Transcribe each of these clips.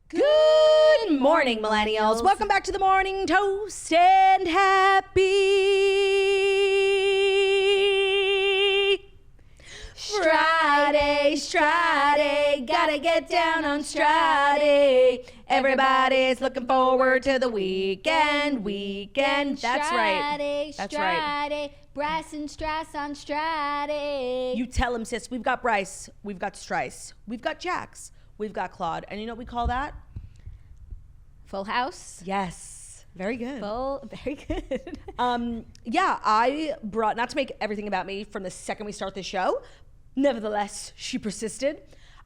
Good morning, millennials. Welcome back to the Morning Toast and happy Friday. Gotta get down on Friday. Everybody's looking forward to the weekend. That's right. That's right. Bryce and Strass on Friday. You tell him, sis. We've got Bryce. We've got Strice. We've got Jax. We've got Claude. And you know what we call that? Full house. Yes. Very good. Very good. Yeah, I brought, not to make everything about me from the second we start the show, nevertheless, she persisted.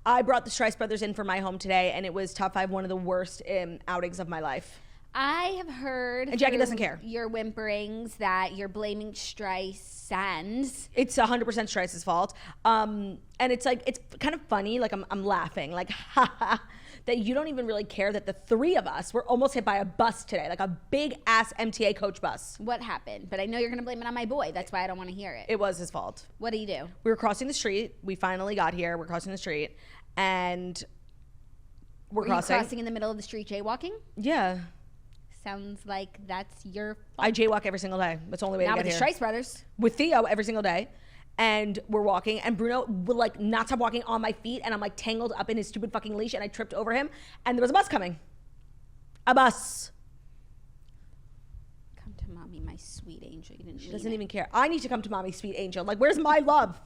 I brought the Strice brothers in for my home today, and it was top 5, one of the worst outings of my life. I have heard, and Jackie doesn't care, your whimperings that you're blaming Strice and it's 100% Strice's fault. And it's like, it's kind of funny, like I'm laughing, like ha, that you don't even really care that the 3 of us were almost hit by a bus today, like a big ass MTA coach bus. What happened? But I know you're gonna blame it on my boy. That's why I don't want to hear it. It was his fault. What do you do? We were crossing the street. We finally got here. We're crossing the street, and Were you crossing in the middle of the street jaywalking? Yeah. Sounds like that's your fault. I jaywalk every single day. That's the only way to get here. Not with the Strice brothers. With Theo every single day. And we're walking, and Bruno would like not stop walking on my feet, and I'm like tangled up in his stupid fucking leash, and I tripped over him, and there was a bus coming. A bus. Come to mommy, my sweet angel. You didn't. She doesn't even care. I need to come to mommy, sweet angel. Like, where's my love?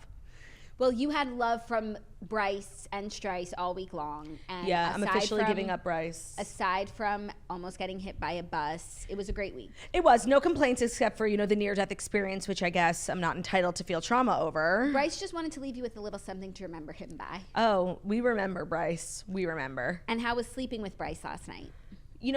Well, you had love from Bryce and Strice all week long. And yeah, I'm officially giving up Bryce. Aside from almost getting hit by a bus, it was a great week. It was. No complaints except for, the near-death experience, which I guess I'm not entitled to feel trauma over. Bryce just wanted to leave you with a little something to remember him by. Oh, we remember, Bryce. We remember. And how was sleeping with Bryce last night?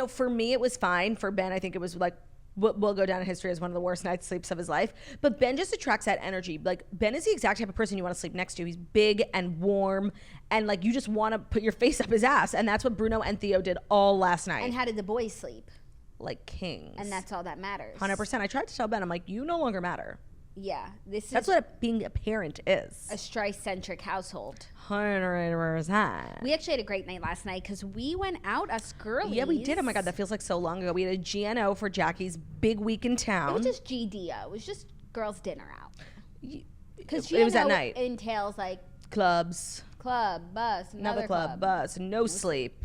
For me, it was fine. For Ben, I think it was like, will go down in history as one of the worst night's sleeps of his life. But Ben just attracts that energy. Like, Ben is the exact type of person you want to sleep next to. He's big and warm, and like you just want to put your face up his ass. And that's what Bruno and Theo did all last night. And how did the boys sleep? Like kings. And that's all that matters. 100%. I tried to tell Ben, I'm like, you no longer matter. Yeah, that's what being a parent is. A Strice-centric household. 100%. We actually had a great night last night because we went out, us girlies. Yeah, we did. Oh my God, that feels like so long ago. We had a GNO for Jackie's big week in town. It was just GDO. It was just girls' dinner out. Because it was at night. Entails like clubs, club, bus, another club, bus, no sleep.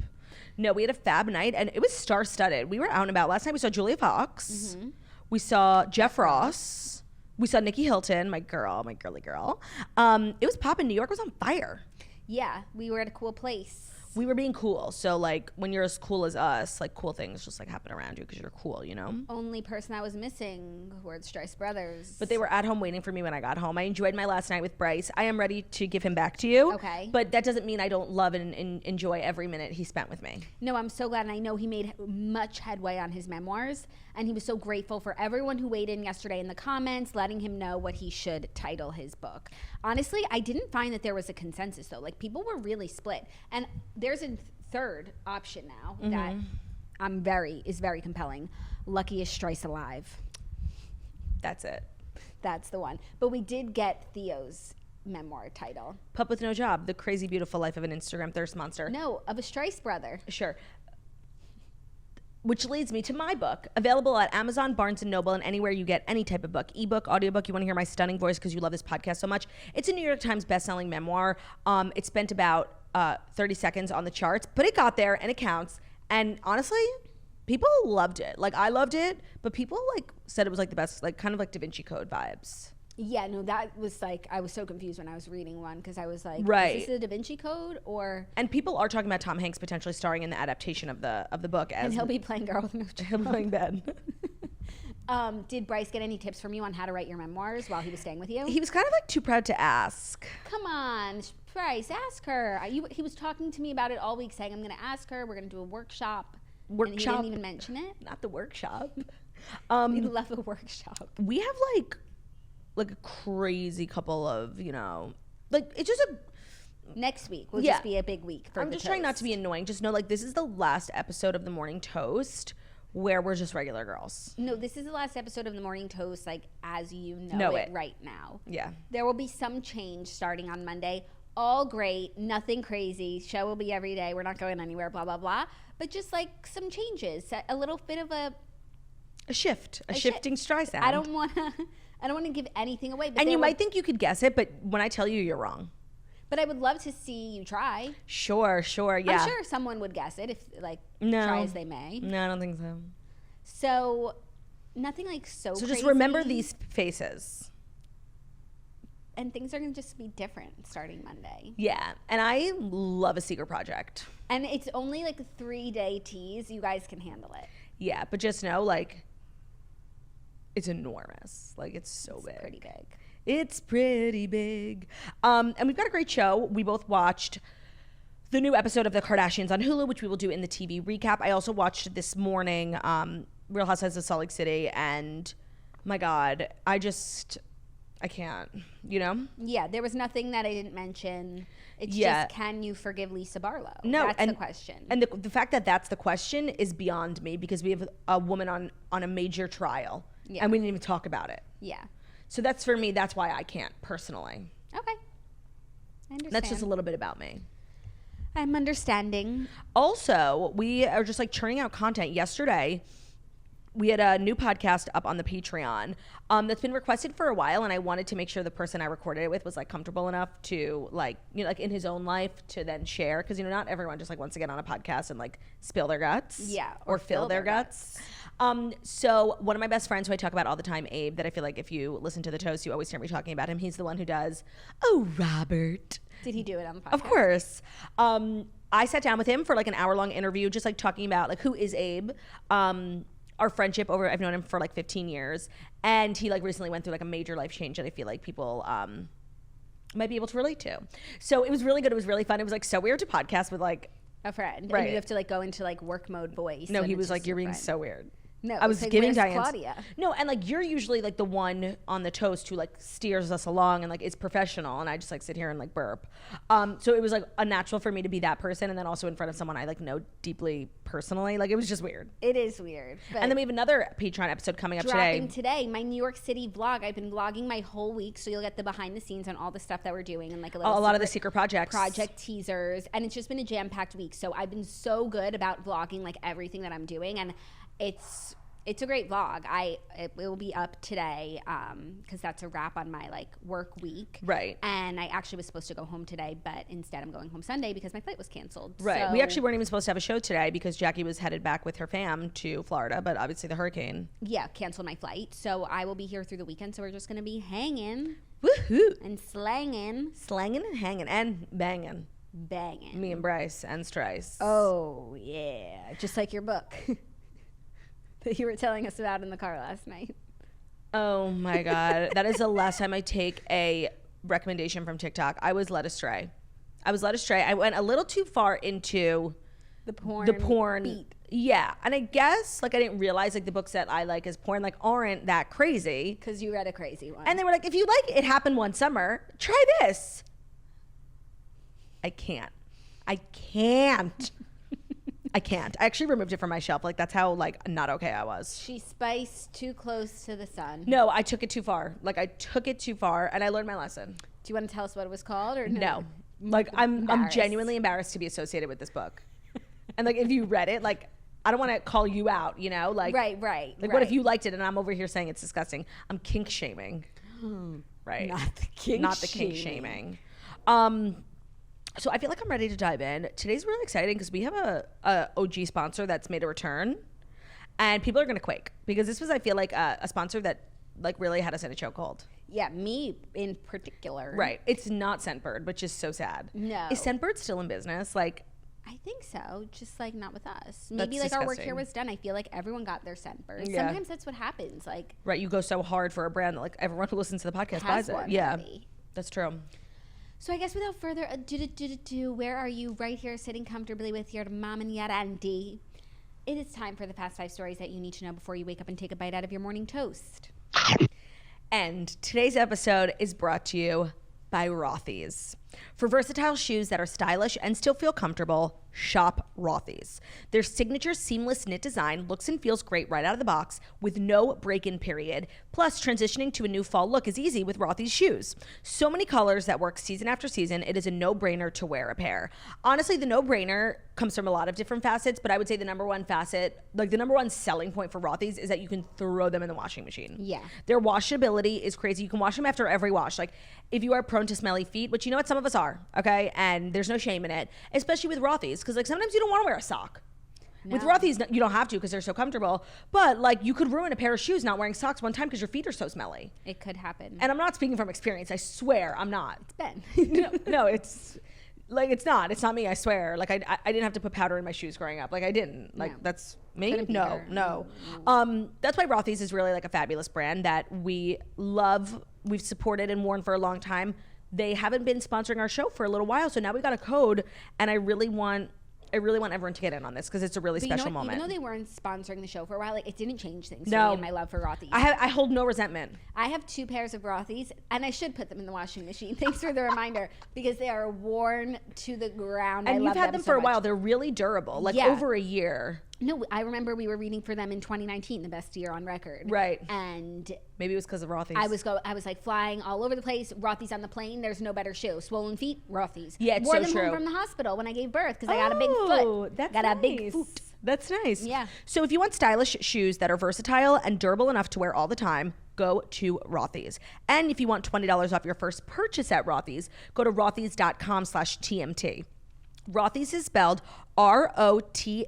No, we had a fab night, and it was star-studded. We were out and about. Last night we saw Julia Fox. Mm-hmm. We saw Jeff Ross. We saw Nikki Hilton, my girly girl. It was popping. New York was on fire. Yeah, we were at a cool place. We were being cool. So, like, when you're as cool as us, like, cool things just, like, happen around you because you're cool, Only person I was missing were the Strice brothers. But they were at home waiting for me when I got home. I enjoyed my last night with Bryce. I am ready to give him back to you. Okay. But that doesn't mean I don't love and enjoy every minute he spent with me. No, I'm so glad. And I know he made much headway on his memoirs. And he was so grateful for everyone who weighed in yesterday in the comments, letting him know what he should title his book. Honestly, I didn't find that there was a consensus, though. Like, people were really split. And there's a third option now that is very compelling. Luckiest Strice alive. That's it. That's the one. But we did get Theo's memoir title. Pup with No Job, The Crazy Beautiful Life of an Instagram Thirst Monster. No, of a Strice brother. Sure. Which leads me to my book, available at Amazon, Barnes & Noble, and anywhere you get any type of book. Ebook, audiobook, you want to hear my stunning voice because you love this podcast so much. It's a New York Times bestselling memoir. It spent about 30 seconds on the charts, but it got there and it counts. And honestly, people loved it. Like, I loved it, but people like said it was like the best, like kind of like Da Vinci Code vibes. Yeah, no, that was like, I was so confused when I was reading one because I was like, right. Is this the Da Vinci Code or? And people are talking about Tom Hanks potentially starring in the adaptation of the book. And he'll be playing Girl with No Job. He'll be playing Ben. Did Bryce get any tips from you on how to write your memoirs while he was staying with you? He was kind of like too proud to ask. Come on, Bryce, ask her. He was talking to me about it all week saying, I'm going to ask her. We're going to do a workshop. And he didn't even mention it. Not the workshop. We love a workshop. We have like a crazy couple of, like it's just next week will just be a big week for I'm just trying not to be annoying. Just know, like, this is the last episode of the Morning Toast where we're just regular girls. No, this is the last episode of the Morning Toast, like, as you know it right now. Yeah. There will be some change starting on Monday. all great, nothing crazy. Show will be every day. We're not going anywhere, blah, blah, blah. But just like some changes, a little bit of a shifting Streisand. I don't want to give anything away. But and you might think you could guess it, but when I tell you, you're wrong. But I would love to see you try. Sure, yeah. I'm sure someone would guess it if try as they may. No, I don't think so. So nothing like so just crazy. remember these faces. And things are going to just be different starting Monday. Yeah, and I love a secret project. And it's only like a 3-day tease. You guys can handle it. Yeah, but just know, like, it's enormous. Like, it's so big. Pretty big. It's pretty big. And we've got a great show. We both watched the new episode of The Kardashians on Hulu, which we will do in the TV recap. I also watched this morning Real Housewives of Salt Lake City, and my God, I can't, you know? Yeah, there was nothing that I didn't mention. It's Yeah. just, can you forgive Lisa Barlow? No, that's the question. And the fact that that's the question is beyond me, because we have a woman on a major trial, and we didn't even talk about it. Yeah. So that's, for me, that's why I can't personally. Okay. I understand. That's just a little bit about me. I'm understanding. Also, we are just like churning out content. Yesterday, we had a new podcast up on the Patreon that's been requested for a while, and I wanted to make sure the person I recorded it with was like comfortable enough to like, you know, like in his own life to then share, because, you know, not everyone just like wants to get on a podcast and like spill their guts. Yeah. Or fill their guts. So one of my best friends who I talk about all the time, Abe, that I feel like if you listen to the Toast, you always hear me talking about him. He's the one who does, "Oh, Robert." Did he do it on the podcast? Of course. I sat down with him for like an hour-long interview, just like talking about like who is Abe, our friendship over. I've known him for like 15 years, and he like recently went through like a major life change that I feel like people might be able to relate to. So it was really good. It was really fun. It was like so weird to podcast with like a friend, right? And you have to like go into like work mode voice. No, he was like, "You're being so weird." No, I was like, giving where's Diane Claudia. No, and like you're usually like the one on the Toast who like steers us along and like is professional, and I just like sit here and like burp. So it was like a natural for me to be that person, and then also in front of someone I like know deeply personally. Like it was just weird. It is weird. And then we have another Patreon episode coming up dropping today. My New York City vlog. I've been vlogging my whole week, so you'll get the behind the scenes on all the stuff that we're doing and like a lot of the secret project teasers. And it's just been a jam-packed week. So I've been so good about vlogging like everything that I'm doing, and it's a great vlog. It will be up today because that's a wrap on my like work week. Right. And I actually was supposed to go home today, but instead I'm going home Sunday because my flight was canceled. Right. So, we actually weren't even supposed to have a show today because Jackie was headed back with her fam to Florida, but obviously the hurricane. Yeah, canceled my flight. So I will be here through the weekend. So we're just going to be hanging. Woohoo. And slanging. Slanging and hanging and banging. Banging. Me and Bryce and Strice. Oh, yeah. Just like your book. That you were telling us about in the car last night. Oh my God. That is the last time I take a recommendation from TikTok. I was led astray. I went a little too far into the porn beat. Yeah. And I guess like I didn't realize like the books that I like as porn like aren't that crazy. Because you read a crazy one. And they were like, if you like It Happened One Summer, try this. I can't. I actually removed it from my shelf. Like, that's how, like, not okay I was. She spiced too close to the sun. No, I took it too far. Like, I took it too far, and I learned my lesson. Do you want to tell us what it was called, or no? No. Like, I'm genuinely embarrassed to be associated with this book. And, like, if you read it, like, I don't want to call you out, you know? Like, right. Like, what if you liked it, and I'm over here saying it's disgusting? I'm kink shaming. Right. Not the kink shaming. So I feel like I'm ready to dive in. Today's really exciting because we have a OG sponsor that's made a return, and people are going to quake because this was, I feel like, a sponsor that like really had us in a chokehold. Yeah, me in particular. Right. It's not Scentbird, which is so sad. No. Is Scentbird still in business? Like, I think so, just like not with us. Maybe that's like disgusting. Our work here was done. I feel like everyone got their Scentbird. Yeah. Sometimes that's what happens. Like, right, you go so hard for a brand that like everyone who listens to the podcast buys it. Yeah, already. That's true. So I guess without further ado, where are you? Right here, sitting comfortably with your mom and your auntie. It is time for the past 5 stories that you need to know before you wake up and take a bite out of your morning toast. And today's episode is brought to you by Rothy's. For versatile shoes that are stylish and still feel comfortable, shop Rothy's. Their signature seamless knit design looks and feels great right out of the box with no break-in period. Plus, transitioning to a new fall look is easy with Rothy's shoes. So many colors that work season after season, it is a no-brainer to wear a pair. Honestly, the no-brainer comes from a lot of different facets, but I would say the number one facet, like the number one selling point for Rothy's is that you can throw them in the washing machine. Yeah. Their washability is crazy. You can wash them after every wash. Like if you are prone to smelly feet, which you know what, some of us are, okay? And there's no shame in it, especially with Rothy's, because like sometimes you don't want to wear a sock. No. With Rothy's, you don't have to because they're so comfortable. But like you could ruin a pair of shoes not wearing socks one time because your feet are so smelly. It could happen. And I'm not speaking from experience. I swear I'm not. It's Ben. no, it's like it's not me. I swear. Like I didn't have to put powder in my shoes growing up. Like I didn't. Like that's me. No. That's why Rothy's is really like a fabulous brand that we love. We've supported and worn for a long time. They haven't been sponsoring our show for a little while, so now we got a code, and I really want everyone to get in on this because it's a really special moment. Even though they weren't sponsoring the show for a while, like it didn't change things No. for me and my love for Rothy's. I hold no resentment. I have 2 pairs of Rothy's, and I should put them in the washing machine. Thanks for the reminder, because they are worn to the ground. And you've had them for so a while. much. Like really durable, like Yeah. over a year. No, I remember we were reading for them in 2019, the best year on record. Right. And Maybe it was because of Rothy's. I was like flying all over the place. Rothy's on the plane. There's no better shoe. Swollen feet, Rothy's. Yeah, it's Wore so them true. home from the hospital when I gave birth because I got a big foot. That's got nice. a big foot. That's nice. Yeah. So if you want stylish shoes that are versatile and durable enough to wear all the time, go to Rothy's. And if you want $20 off your first purchase at Rothy's, go to rothys.com/TMT. Rothy's is spelled Rothys.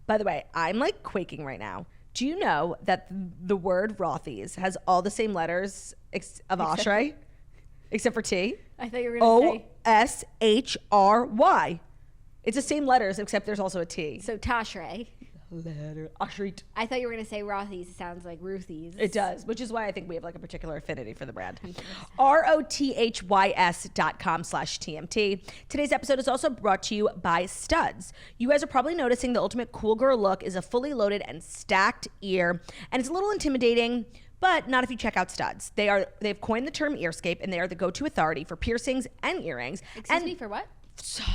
By the way, I'm like quaking right now. Do you know that the word Rothy's has all the same letters of Oshry, except for T? I thought you were going to say Oshry. It's the same letters, except there's also a T. So Toshray. Oshry. I thought you were going to say Rothy's. It sounds like Ruthie's. It does, which is why I think we have like a particular affinity for the brand. rothys.com/TMT. Today's episode is also brought to you by Studs. You guys are probably noticing the ultimate cool girl look is a fully loaded and stacked ear, and it's a little intimidating, but not if you check out Studs. They've coined the term earscape, and they are the go-to authority for piercings and earrings. Excuse me, for what? Sorry.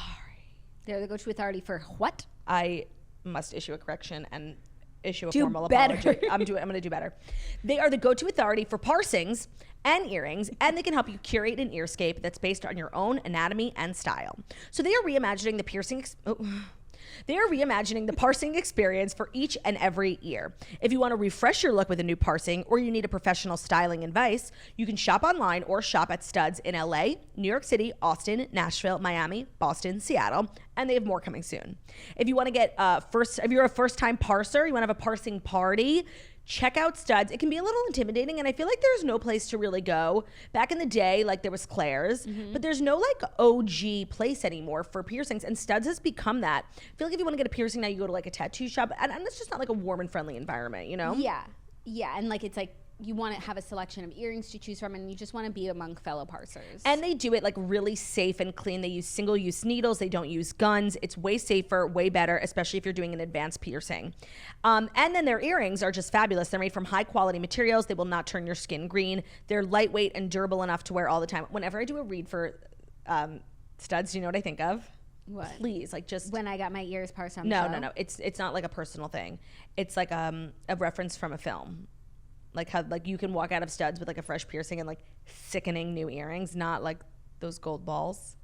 They're the go-to authority for what? I must issue a correction and issue a Do formal better. apology. I'm going to do better. They are the go-to authority for parsings and earrings, and they can help you curate an earscape that's based on your own anatomy and style. So they are reimagining the parsing experience for each and every ear. If you want to refresh your look with a new parsing, or you need a professional styling advice, you can shop online or shop at Studs in LA, New York City, Austin, Nashville, Miami, Boston, Seattle, and they have more coming soon. If you want to get if you're a first-time parser, you want to have a parsing party, check out Studs. It can be a little intimidating, and I feel like there's no place to really go. Back in the day, like there was Claire's, but there's no like OG place anymore for piercings, and Studs has become that. I feel like if you want to get a piercing now, you go to like a tattoo shop, and it's just not like a warm and friendly environment, you know? Yeah, and like it's like you want to have a selection of earrings to choose from, and you just want to be among fellow parsers. And they do it like really safe and clean. They use single-use needles. They don't use guns. It's way safer, way better, especially if you're doing an advanced piercing. And then their earrings are just fabulous. They're made from high-quality materials. They will not turn your skin green. They're lightweight and durable enough to wear all the time. Whenever I do a read for Studs, do you know what I think of? What? Please, like just when I got my ears parsed on No. It's not like a personal thing. It's like a reference from a film. Like how like you can walk out of Studs with like a fresh piercing and like sickening new earrings, not like those gold balls.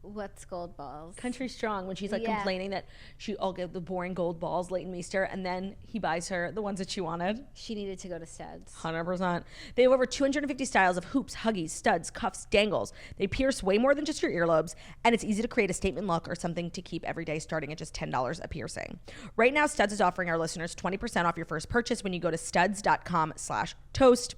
What's gold balls? Country Strong, when she's like complaining that she'll get the boring gold balls, Leighton Meester, and then he buys her the ones that she wanted. She needed to go to Studs. 100%. They have over 250 styles of hoops, huggies, studs, cuffs, dangles. They pierce way more than just your earlobes, and it's easy to create a statement look or something to keep every day starting at just $10 a piercing. Right now, Studs is offering our listeners 20% off your first purchase when you go to studs.com/toast.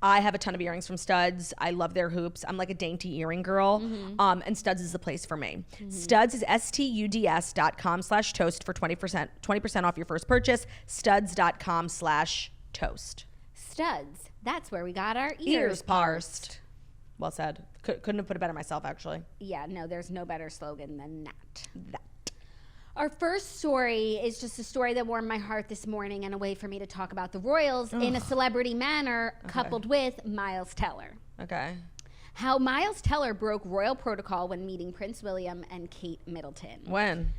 I have a ton of earrings from Studs. I love their hoops. I'm like a dainty earring girl. And Studs is the place for me. Studs is studs.com/toast for 20% off your first purchase. Studs.com/toast. Studs. That's where we got our Ears parsed. Well said. Couldn't have put it better myself, actually. Yeah, no, there's no better slogan than that. Our first story is just a story that warmed my heart this morning and a way for me to talk about the royals in a celebrity manner, coupled with Miles Teller. Okay. How Miles Teller broke royal protocol when meeting Prince William and Kate Middleton. When?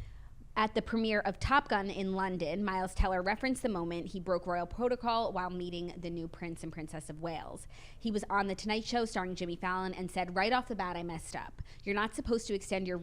At the premiere of Top Gun in London, Miles Teller referenced the moment he broke royal protocol while meeting the new Prince and Princess of Wales. He was on The Tonight Show starring Jimmy Fallon and said, right off the bat, I messed up. You're not supposed to extend your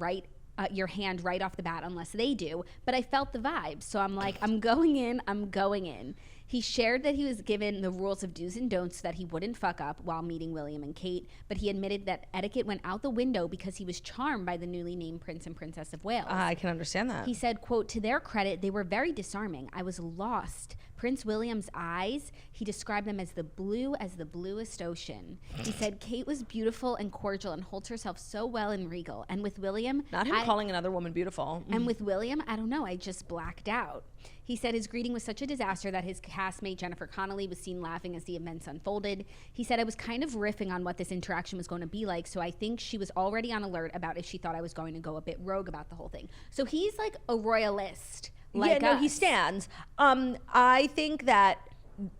hand right off the bat unless they do, but I felt the vibe. So I'm like, I'm going in. He shared that he was given the rules of do's and don'ts so that he wouldn't fuck up while meeting William and Kate, but he admitted that etiquette went out the window because he was charmed by the newly named Prince and Princess of Wales. I can understand that. He said, quote, to their credit, they were very disarming. I was lost. Prince William's eyes, he described them as the bluest ocean. He said Kate was beautiful and cordial and holds herself so well and regal. And with William... Not him calling another woman beautiful. And with William, I don't know, I just blacked out. He said his greeting was such a disaster that his castmate Jennifer Connelly was seen laughing as the events unfolded. He said, I was kind of riffing on what this interaction was going to be like, so I think she was already on alert about if she thought I was going to go a bit rogue about the whole thing. So he's like a royalist. Like yeah, no, he stands. I think that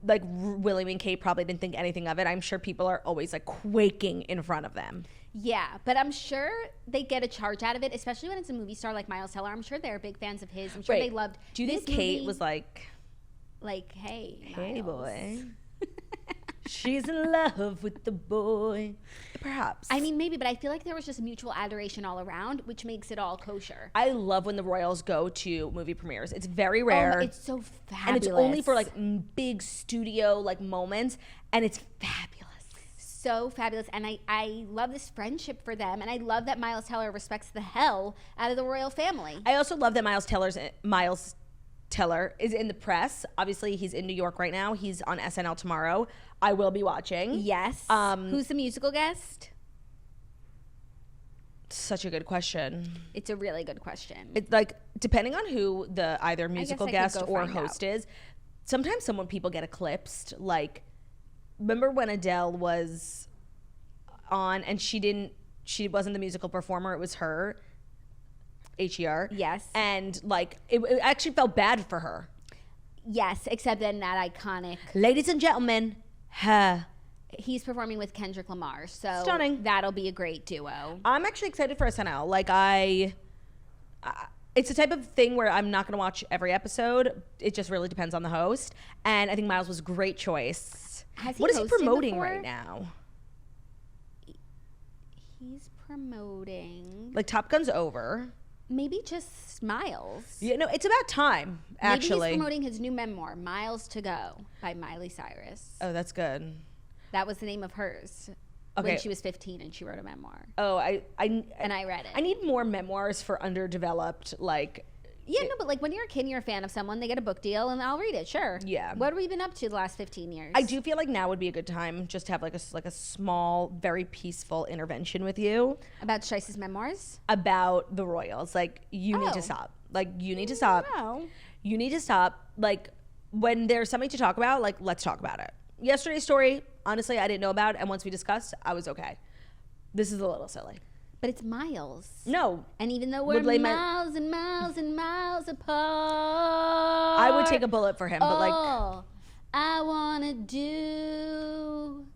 like William and Kate probably didn't think anything of it. I'm sure people are always like quaking in front of them. Yeah, but I'm sure they get a charge out of it, especially when it's a movie star like Miles Teller. I'm sure they're big fans of his. I'm sure they loved. Do you think Kate was like, hey, hey, Miles. boy, she's in love with the boy? Perhaps. I mean, maybe, but I feel like there was just mutual adoration all around, which makes it all kosher. I love when the royals go to movie premieres. It's very rare. Oh, it's so fabulous. And it's only for like big studio like moments, and it's fabulous. So fabulous. And I love this friendship for them, and I love that Miles Teller respects the hell out of the royal family. I also love that Miles Teller is in the press. Obviously, he's in New York right now. He's on SNL tomorrow. I will be watching. Yes. Who's the musical guest? Such a good question. It's a really good question. It's like, depending on who the either musical guest or host is, sometimes people get eclipsed. Like, remember when Adele was on and she wasn't the musical performer, it was her, H-E-R. Yes. And like, it actually felt bad for her. Yes, except then that iconic. Ladies and gentlemen, her. He's performing with Kendrick Lamar, so stunning. That'll be a great duo. I'm actually excited for SNL. Like it's the type of thing where I'm not going to watch every episode. It just really depends on the host. And I think Miles was a great choice. What is he promoting right now? He's promoting... Like, Top Gun's over. Maybe just Miles. Yeah, no, it's about time, actually. Maybe he's promoting his new memoir, Miles to Go, by Miley Cyrus. Oh, that's good. That was the name of hers. Okay. When she was 15 and she wrote a memoir. Oh, and I read it. I need more memoirs for underdeveloped, like... Yeah, no, but like when you're a kid and you're a fan of someone, they get a book deal and I'll read it, sure. Yeah. What have we been up to the last 15 years? I do feel like now would be a good time just to have like a small, very peaceful intervention with you. About Scheiss's memoirs? About the royals. Like, you need to stop. Like, you need to stop. No. You need to stop. Like, when there's something to talk about, like, let's talk about it. Yesterday's story, honestly, I didn't know about, and once we discussed, I was okay. This is a little silly. But it's Miles. No. And even though we're miles and miles and miles apart. I would take a bullet for him, but like. All I want to do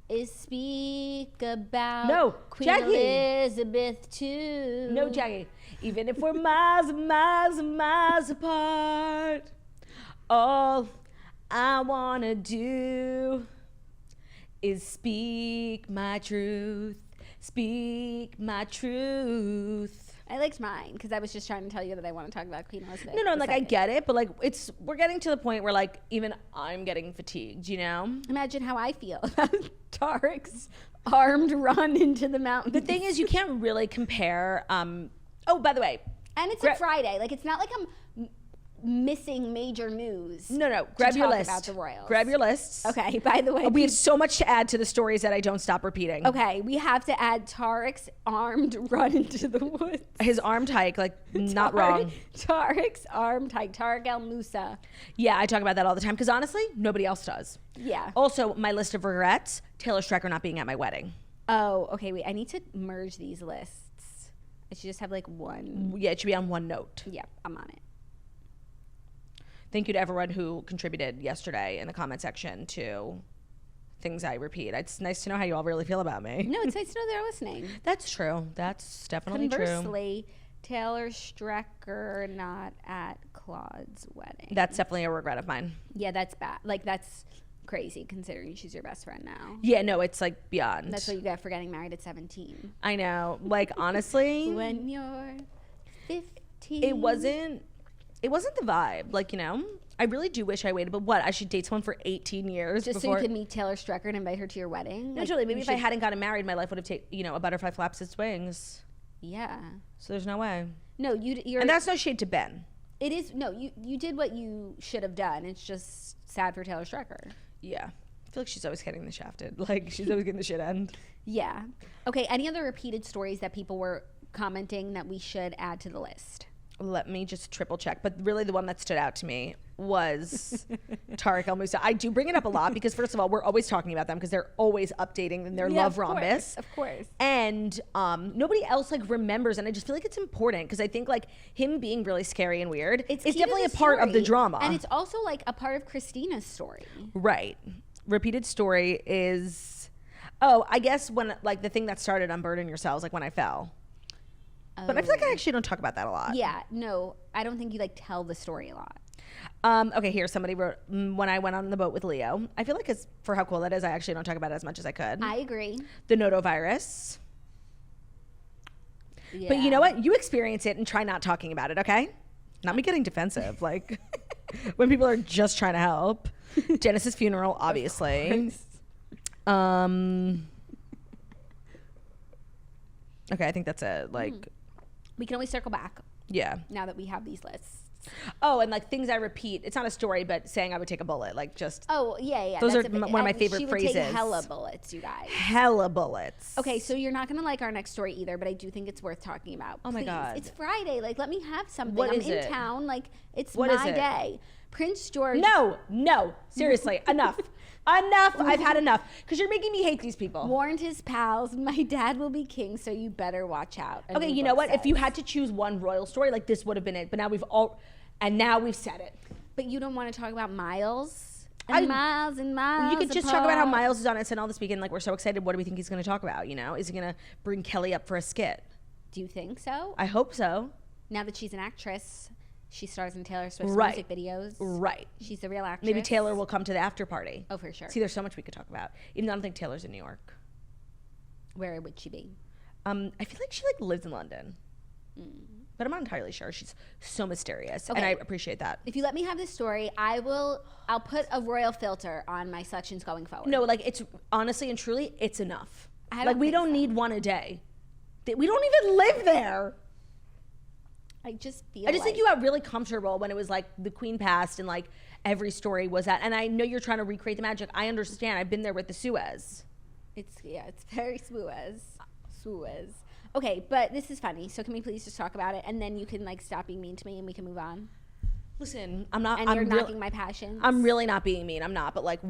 is speak about Queen Elizabeth too. No, Jackie. Even if we're miles and miles and miles apart, all I want to do is speak my truth. Speak my truth. I liked mine because I was just trying to tell you that I want to talk about Queen Elizabeth. No, like I get it, but like we're getting to the point where like even I'm getting fatigued, you know? Imagine how I feel about Tariq's armed run into the mountains. The thing is, you can't really compare. Oh, by the way. And it's a Friday. Like, it's not like I'm missing major news. No. Grab your list. About the royals. Grab your lists. Okay. By the way, we have so much to add to the stories that I don't stop repeating. Okay, we have to add Tariq's armed run into the woods. His armed hike, like not wrong. Tariq's armed hike. Tariq El Moussa. Yeah, I talk about that all the time because honestly, nobody else does. Yeah. Also, my list of regrets: Taylor Strecker not being at my wedding. Oh, okay. Wait, I need to merge these lists. I should just have like one. Yeah, it should be on one note. Yep, I'm on it. Thank you to everyone who contributed yesterday in the comment section to things I repeat. It's nice to know how you all really feel about me. No, it's nice to know they're listening. That's true. That's definitely true. Conversely, Taylor Strecker not at Claude's wedding. That's definitely a regret of mine. Yeah, that's bad. Like, that's crazy considering she's your best friend now. Yeah, no, it's like beyond. That's what you get for getting married at 17. I know. Like, honestly, When you're 15. it wasn't the vibe. Like, you know, I really do wish I waited, but what? I should date someone for 18 years just before. so you could meet Taylor Strecker and invite her to your wedding? No, Like, totally. Maybe if I hadn't gotten married, my life would have taken, you know, a butterfly flaps its wings. Yeah. So there's no way. No, you're... And that's no shade to Ben. It is... No, you did what you should have done. It's just sad for Taylor Strecker. Yeah. I feel like she's always getting the shafted. Like, she's always getting the shit end. Yeah. Okay, any other repeated stories that people were commenting that we should add to the list? Let me just triple check. But really the one that stood out to me was Tariq El Moussa. I do bring it up a lot because, first of all, we're always talking about them because they're always updating in their love rhombus. Of course. And nobody else like remembers. And I just feel like it's important because I think like him being really scary and weird is definitely a part of the drama. And it's also like a part of Christina's story. Right. Repeated story is, I guess when like the thing that started Unburden Yourselves, like when I fell. But I feel like I actually don't talk about that a lot. Yeah, no, I don't think you like tell the story a lot. Okay, here somebody wrote, when I went on the boat with Leo. I feel like it's for how cool that is. I actually don't talk about it as much as I could. I agree. The notovirus. Yeah. But you know what? You experience it and try not talking about it, okay? Not me getting defensive. Like when people are just trying to help. Genesis funeral, obviously. Okay, I think that's it. Like, we can always circle back yeah. now that we have these lists. Oh, and like things I repeat. It's not a story, but saying I would take a bullet. Like just. Oh, yeah. Those that's are one of my favorite she would phrases. Take hella bullets, you guys. Hella bullets. Okay, so you're not going to like our next story either, but I do think it's worth talking about. Oh my God. It's Friday. Like, let me have something. What I'm is in it? town. Like, it's What is my it? day. Prince George. No. Seriously, enough. Enough. I've had enough. Because you're making me hate these people. Warned his pals, my dad will be king, so you better watch out. Okay, you know what? If you had to choose one royal story, like this would have been it. But now we've said it. But you don't want to talk about Miles? And Miles and Miles. You could just talk about how Miles is on SNL this weekend. Like, we're so excited. What do we think he's going to talk about? You know, is he going to bring Kelly up for a skit? Do you think so? I hope so. Now that she's an actress, she stars in Taylor Swift's Right. music videos. Right. She's a real actress. Maybe Taylor will come to the after party. Oh, for sure. See, there's so much we could talk about. Even though I don't think Taylor's in New York. Where would she be? I feel like she like lives in London. But I'm not entirely sure. She's so mysterious. Okay. And I appreciate that. If you let me have this story, I'll put a royal filter on my selections going forward. No, like it's honestly and truly, it's enough. I don't Like we think don't so. need one a day. We don't even live there. I just I just think you got really comfortable when it was like the queen passed and like every story was that. And I know you're trying to recreate the magic. I understand. I've been there with the Suez. It's very Suez. Okay, but this is funny. So can we please just talk about it, and then you can like stop being mean to me, and we can move on. Listen, I'm not. And I'm you're real- knocking my passions. I'm really not being mean. I'm not. But like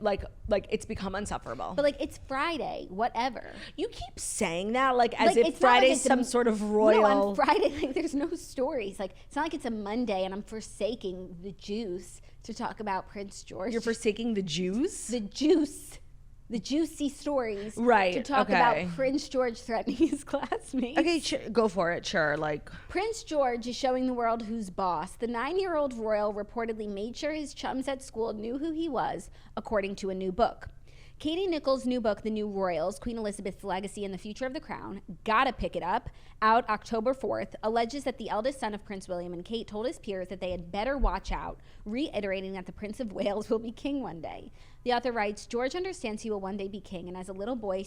like it's become insufferable. But like it's Friday, whatever. You keep saying that like as Like, if it's not like Friday's it's a- some sort of royal. No, on Friday, like there's no stories. Like it's not like it's a Monday and I'm forsaking the juice to talk about Prince George. You're forsaking the Jews. The juicy stories, Right, To talk okay. about Prince George threatening his classmates. Okay, go for it. Sure, like Prince George is showing the world who's boss. The 9-year-old royal reportedly made sure his chums at school knew who he was, according to a new book. Katie Nichols' new book, The New Royals, Queen Elizabeth's Legacy and the Future of the Crown, gotta pick it up, out October 4th, alleges that the eldest son of Prince William and Kate told his peers that they had better watch out, reiterating that the Prince of Wales will be king one day. The author writes, George understands he will one day be king, and as a little boy,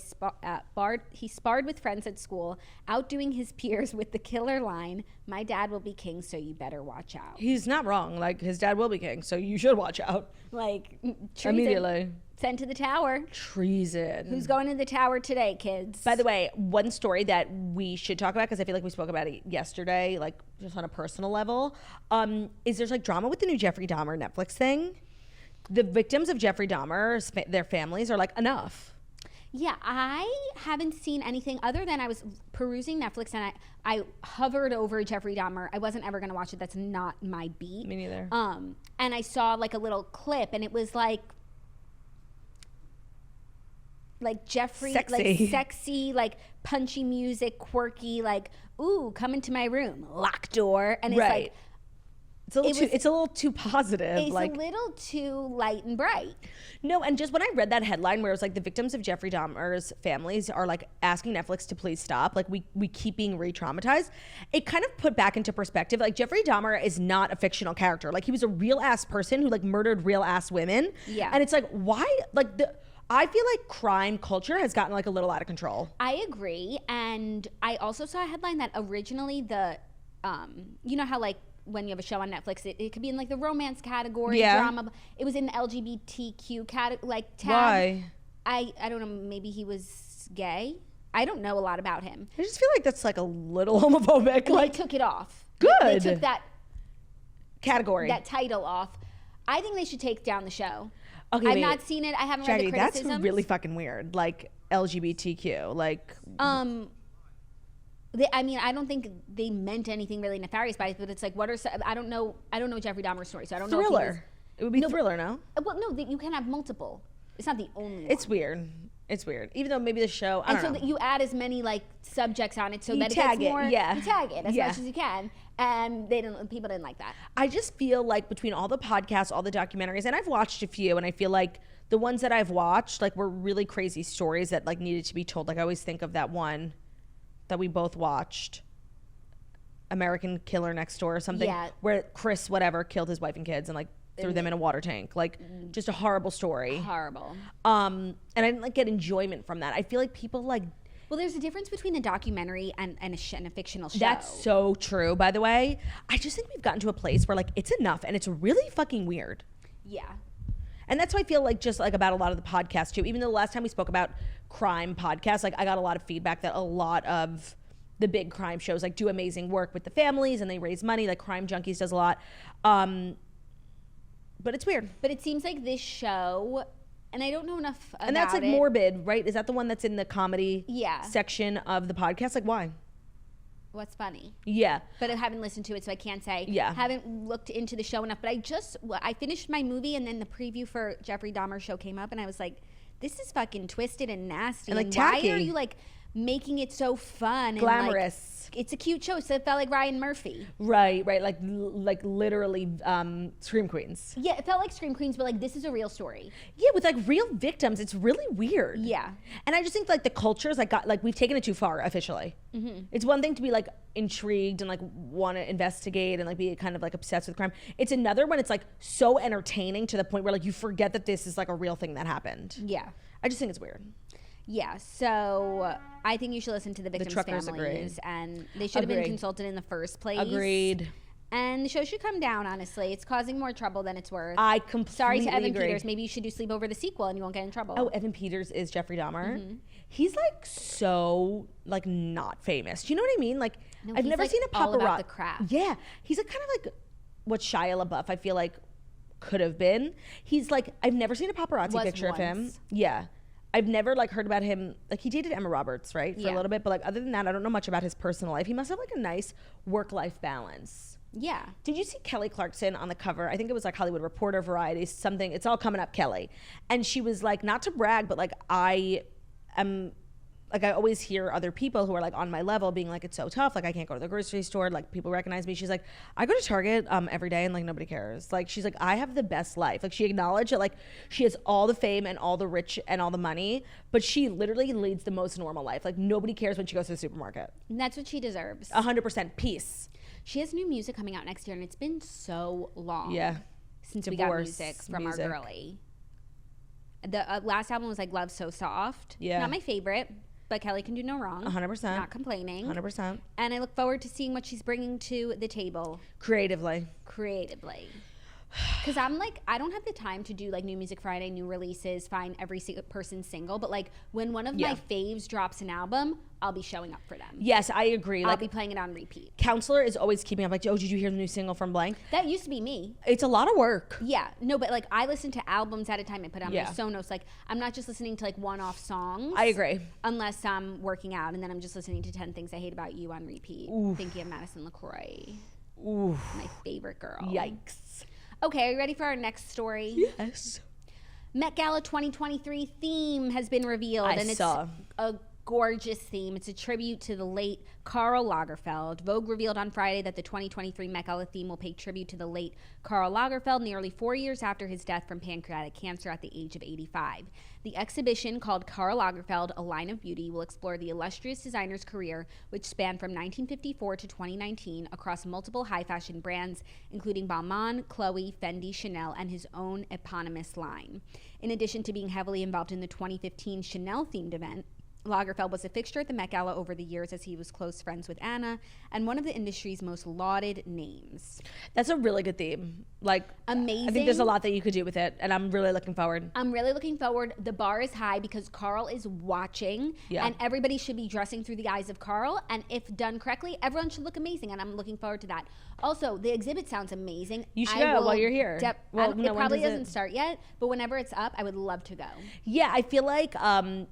he sparred with friends at school, outdoing his peers with the killer line, my dad will be king, so you better watch out. he's not wrong. Like his dad will be king, so you should watch out Like, treason. immediately. Sent to the tower. Treason. Who's going to the tower today, kids? By the way, one story that we should talk about because I feel like we spoke about it yesterday, like just on a personal level, is there's like drama with the new Jeffrey Dahmer Netflix thing. The victims of Jeffrey Dahmer, their families are like, enough. Yeah, I haven't seen anything other than I was perusing Netflix and I hovered over Jeffrey Dahmer. I wasn't ever going to watch it. That's not my beat. Me neither. And I saw like a little clip and it was like, like Jeffrey, Sexy. like sexy, like punchy music, quirky, like, ooh, come into my room, lock door. And it's Right. like, It's a little too positive. it's like a little too light and bright. No, and just when I read that headline where it was like the victims of Jeffrey Dahmer's families are like asking Netflix to please stop, like we keep being re-traumatized, it kind of put back into perspective, like Jeffrey Dahmer is not a fictional character. Like he was a real ass person who like murdered real ass women. Yeah. And it's like, why, like I feel like crime culture has gotten like a little out of control. I agree. And I also saw a headline that originally the, you know how like when you have a show on Netflix, it could be in like the romance category, drama. It was in the LGBTQ category, like tab. Why? I don't know. Maybe he was gay. I don't know a lot about him. I just feel like that's like a little homophobic. Well, Like they took it off. Good. They took that category. that title off. I think they should take down the show. Okay, I've wait. not seen it. I haven't Jackie, read the criticisms. that's really fucking weird. Like LGBTQ, like I mean, I don't think they meant anything really nefarious by it, but it's like, what are I don't know Jeffrey Dahmer's story, so I don't know. Thriller. It would be Thriller, no? Well, no, you can have multiple. It's not the only one. It's weird. It's weird. Even though maybe the show, I don't know. That you add as many like subjects on it so You that it tag gets it, more. yeah. You tag it as Yeah. much as you can, and people didn't like that. I just feel like between all the podcasts, all the documentaries, and I've watched a few, and I feel like the ones that I've watched like were really crazy stories that like needed to be told. Like I always think of that one that we both watched, American Killer Next Door or something, Yeah. where Chris whatever killed his wife and kids and like threw them in a water tank. Like just a horrible story. Horrible. And I didn't like get enjoyment from that. I feel like people like Well, there's a difference between a documentary and a fictional show. that's so true, by the way. I just think we've gotten to a place where like it's enough and it's really fucking weird. Yeah. And that's how I feel like just like about a lot of the podcasts too. Even though the last time we spoke about crime podcasts, like I got a lot of feedback that a lot of the big crime shows like do amazing work with the families and they raise money. Like Crime Junkies does a lot. But it's weird. But it seems like this show, and I don't know enough about it. And that's like morbid, right? Is that the one that's in the comedy Yeah. section of the podcast? Like why? What's funny? Yeah. But I haven't listened to it, so I can't say. Yeah. Haven't looked into the show enough. But I finished my movie, and then the preview for Jeffrey Dahmer's show came up, and I was like, this is fucking twisted and nasty. And, like, why tacky. are you like making it so fun? Glamorous. And, like, it's a cute show, so it felt like Ryan Murphy. Right. Like literally Scream Queens. Yeah, it felt like Scream Queens, but like this is a real story. Yeah, with like real victims. It's really weird. Yeah. And I just think like the cultures like we've taken it too far officially. Mm-hmm. It's one thing to be like intrigued and like want to investigate and like be kind of like obsessed with crime. It's another when it's like so entertaining to the point where like you forget that this is like a real thing that happened. Yeah. I just think it's weird. Yeah, so I think you should listen to the victims' truckers families, agree. and they should have been Agreed. consulted in the first place. Agreed. And the show should come down, honestly. It's causing more trouble than it's worth. I completely Sorry to Evan agree. Peters. Maybe you should do Sleep Over the sequel and you won't get in trouble. Oh, Evan Peters is Jeffrey Dahmer. He's like so like not famous. Do you know what I mean? Like No, I've he's, never like, seen a all about paparazzi. the craft. Yeah, he's like kind of like what Shia LaBeouf I feel like could have been. He's like I've never seen a paparazzi Was picture of him. once. Yeah. I've never like heard about him. Like he dated Emma Roberts, right? For Yeah. a little bit, but like other than that, I don't know much about his personal life. He must have like a nice work-life balance. Yeah. Did you see Kelly Clarkson on the cover? I think it was like Hollywood Reporter, Variety, something. It's all coming up, Kelly. And she was like, not to brag, but like I am, like I always hear other people who are like on my level being like, it's so tough. Like I can't go to the grocery store. Like people recognize me. She's like, I go to Target every day and like nobody cares. Like she's like, I have the best life. Like she acknowledged that like she has all the fame and all the rich and all the money, but she literally leads the most normal life. Like nobody cares when she goes to the supermarket. And that's what she deserves. 100% peace. She has new music coming out next year, and it's been so long. Yeah. Since we got music from our girlie. The last album was like Love So Soft. Yeah. Not my favorite, but Kelly can do no wrong. 100%. Not complaining. 100%. And I look forward to seeing what she's bringing to the table Creatively. Because I'm like, I don't have the time to do like New Music Friday, new releases, find every person single. But like when one of my faves drops an album, I'll be showing up for them. Yes, I agree. I'll Like be playing it on repeat. Counselor is always keeping up. Like, oh, did you hear the new single from blank? That used to be me. It's a lot of work. Yeah. No, but like I listen to albums at a time and put on Yeah. my Sonos. Like I'm not just listening to like one-off songs. I agree. Unless I'm working out and then I'm just listening to 10 Things I Hate About You on repeat. Thinking of Madison LaCroix. Ooh. My favorite girl. Yikes. Okay, are you ready for our next story? Yes. Met Gala 2023 theme has been revealed. It's a gorgeous theme. It's a tribute to the late Karl Lagerfeld. Vogue revealed on Friday that the 2023 Met Gala theme will pay tribute to the late Karl Lagerfeld nearly 4 years after his death from pancreatic cancer at the age of 85. The exhibition, called Karl Lagerfeld, A Line of Beauty, will explore the illustrious designer's career, which spanned from 1954 to 2019 across multiple high-fashion brands, including Balmain, Chloe, Fendi, Chanel, and his own eponymous line. In addition to being heavily involved in the 2015 Chanel-themed event, Lagerfeld was a fixture at the Met Gala over the years as he was close friends with Anna and one of the industry's most lauded names. That's a really good theme. Like, amazing. I think there's a lot that you could do with it, and I'm really looking forward. I'm really looking forward. The bar is high because Karl is watching, and everybody should be dressing through the eyes of Karl, and if done correctly, everyone should look amazing, and I'm looking forward to that. Also, the exhibit sounds amazing. You should go while you're here. It probably doesn't start yet, but whenever it's up, I would love to go. Yeah, I feel like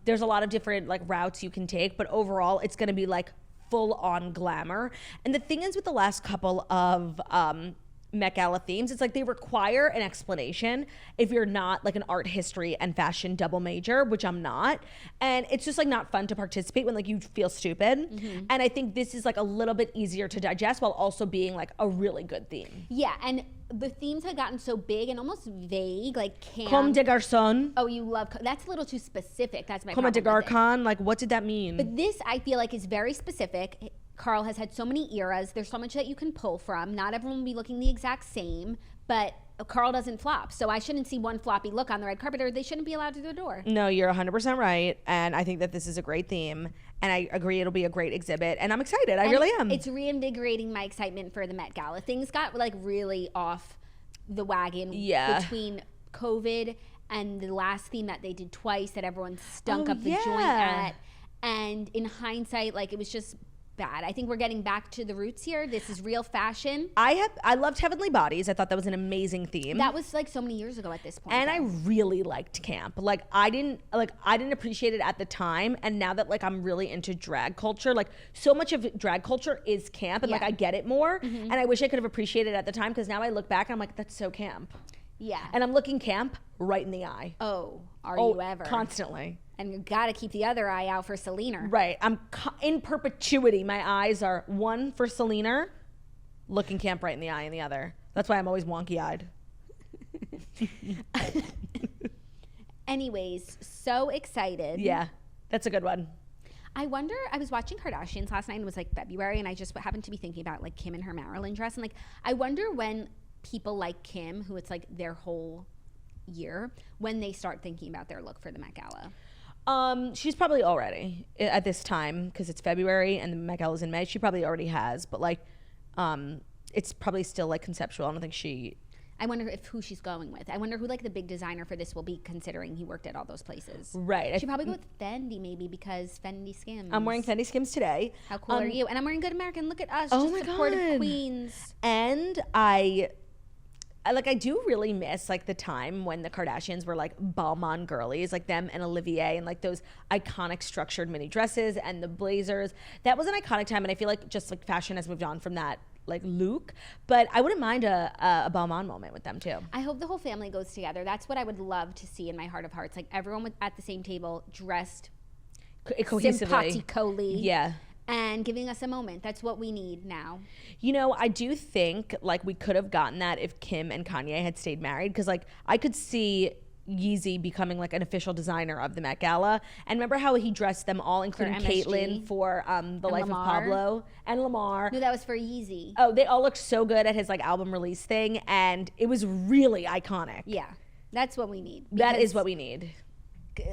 there's a lot of different like routes you can take, but overall, it's going to be like full on glamour. And the thing is with the last couple of Met Gala themes, it's like they require an explanation if you're not like an art history and fashion double major, which I'm not. And it's just like not fun to participate when like you feel stupid. Mm-hmm. And I think this is like a little bit easier to digest while also being like a really good theme. Yeah, and the themes had gotten so big and almost vague, like camp. Comme des garçons. Oh, you love, that's a little too specific. That's my problem. Comme des garçons, like what did that mean? But this I feel like is very specific. Karl has had so many eras. There's so much that you can pull from. Not everyone will be looking the exact same, but Karl doesn't flop. So I shouldn't see one floppy look on the red carpet, or they shouldn't be allowed to the door. No, you're 100% right. And I think that this is a great theme. And I agree it'll be a great exhibit. And I'm excited. I really am. It's reinvigorating my excitement for the Met Gala. Things got like really off the wagon between COVID and the last theme that they did twice that everyone stunk up the joint at. And in hindsight, like it was just bad. I think we're getting back to the roots here. This is real fashion. I loved Heavenly Bodies. I thought that was an amazing theme. That was like so many years ago at this point. And I really liked camp. Like I didn't appreciate it at the time, and now that like I'm really into drag culture, like so much of drag culture is camp, and like I get it more. Mm-hmm. And I wish I could have appreciated it at the time, because now I look back and I'm like, that's so camp. Yeah. And I'm looking camp right in the eye. Oh, you ever? Constantly. And you got to keep the other eye out for Selena. Right. I'm in perpetuity. My eyes are one for Selena, looking camp right in the eye, and the other. That's why I'm always wonky-eyed. Anyways, so excited. Yeah, that's a good one. I wonder, I was watching Kardashians last night, and it was like February, and I just happened to be thinking about like Kim and her Marilyn dress. And like, I wonder when people like Kim, who it's like their whole year, when they start thinking about their look for the Met Gala. She's probably already at this time, because it's February and the Met Gala's in May. She probably already has, but like, it's probably still like conceptual. I don't think she. I wonder who she's going with. I wonder who like the big designer for this will be, considering he worked at all those places. Right. She'd probably go with Fendi maybe, because Fendi Skims. I'm wearing Fendi Skims today. How cool are you? And I'm wearing Good American. Look at us. Oh just my supportive God. queens. And I do really miss like the time when the Kardashians were like Balmain girlies, like them and Olivier, and like those iconic structured mini dresses and the blazers. That was an iconic time, and I feel like just like fashion has moved on from that like look. But I wouldn't mind a Balmain moment with them too. I hope the whole family goes together. That's what I would love to see in my heart of hearts. Like everyone at the same table, dressed cohesively. simpatically. Yeah. And giving us a moment. That's what we need now. You know, I do think like we could have gotten that if Kim and Kanye had stayed married, because like I could see Yeezy becoming like an official designer of the Met Gala. And remember how he dressed them all, including Caitlyn, for The Life Lamar. of Pablo and Lamar. No, that was for Yeezy. Oh, they all looked so good at his like album release thing, and it was really iconic. Yeah, that's what we need. That is what we need.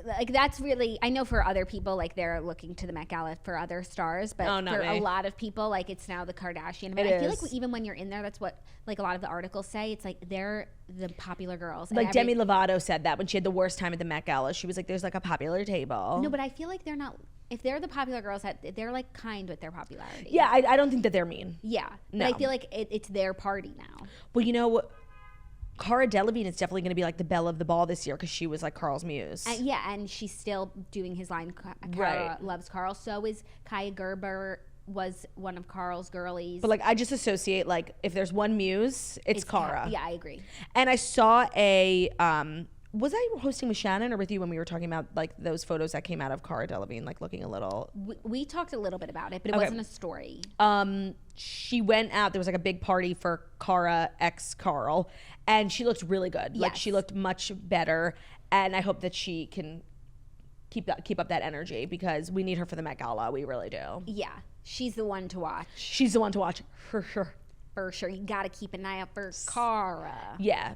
Like that's really, I know for other people like they're looking to the Met Gala for other stars, but for a lot of people like it's now the Kardashian. But I feel like even when you're in there, that's what like a lot of the articles say. It's like they're the popular girls. Like Demi Lovato said that when she had the worst time at the Met Gala. She was like, "There's like a popular table." No, but I feel like they're not. If they're the popular girls, they're like kind with their popularity. Yeah, I don't think that they're mean. Yeah, no. But I feel like it's their party now. Well, you know, Cara Delevingne is definitely going to be like the belle of the ball this year, because she was like Carl's muse. And she's still doing his line. Cara loves Carl. So is Kaya Gerber, was one of Carl's girlies. But like I just associate like if there's one muse, it's Cara. Yeah, I agree. And I saw a Was I hosting with Shannon or with you when we were talking about like those photos that came out of Cara Delevingne, like looking a little? We talked a little bit about it, but it wasn't a story. She went out. There was like a big party for Cara ex Carl, and she looked really good. Yes. Like she looked much better, and I hope that she can keep up that energy because we need her for the Met Gala. We really do. Yeah, she's the one to watch. She's the one to watch for sure. For sure, you got to keep an eye out for Cara. Yeah.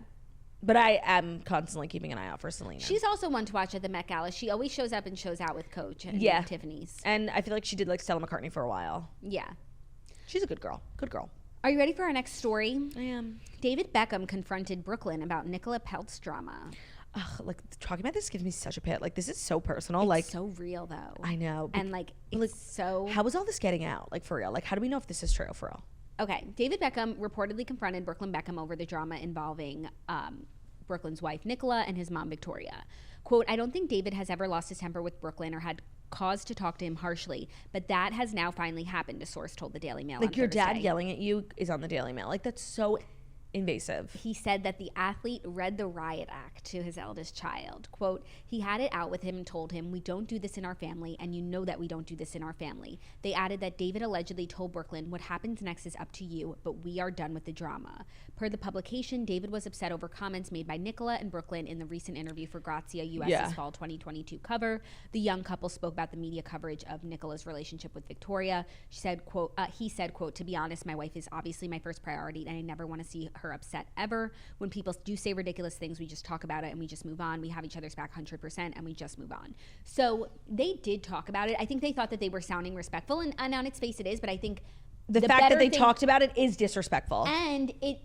But I am constantly keeping an eye out for Selena. She's also one to watch at the Met Gala. She always shows up and shows out with Coach and Tiffany's. And I feel like she did like Stella McCartney for a while. Yeah. She's a good girl. Good girl. Are you ready for our next story? I am. David Beckham confronted Brooklyn about Nicola Peltz drama. Ugh, like talking about this gives me such a pit. Like this is so personal. It's like so real though. I know. And like it's so. How is all this getting out? Like for real. Like how do we know if this is true for real? Okay. David Beckham reportedly confronted Brooklyn Beckham over the drama involving Brooklyn's wife Nicola and his mom Victoria. Quote, I don't think David has ever lost his temper with Brooklyn or had cause to talk to him harshly, but that has now finally happened, a source told the Daily Mail. Like on your Thursday. dad yelling at you is on the Daily Mail. Like that's so invasive. He said that the athlete read the riot act to his eldest child. Quote, he had it out with him and told him, we don't do this in our family, and you know that we don't do this in our family. They added that David allegedly told Brooklyn, what happens next is up to you, but we are done with the drama. Per the publication, David was upset over comments made by Nicola and Brooklyn in the recent interview for Grazia US's Fall 2022 cover. The young couple spoke about the media coverage of Nicola's relationship with Victoria. She said, quote, he said, quote, to be honest, my wife is obviously my first priority, and I never want to see her upset ever. When people do say ridiculous things, we just talk about it and we just move on. We have each other's back 100% and we just move on. So they did talk about it. I think they thought that they were sounding respectful, and on its face it is, but I think the fact that they talked about it is disrespectful. And it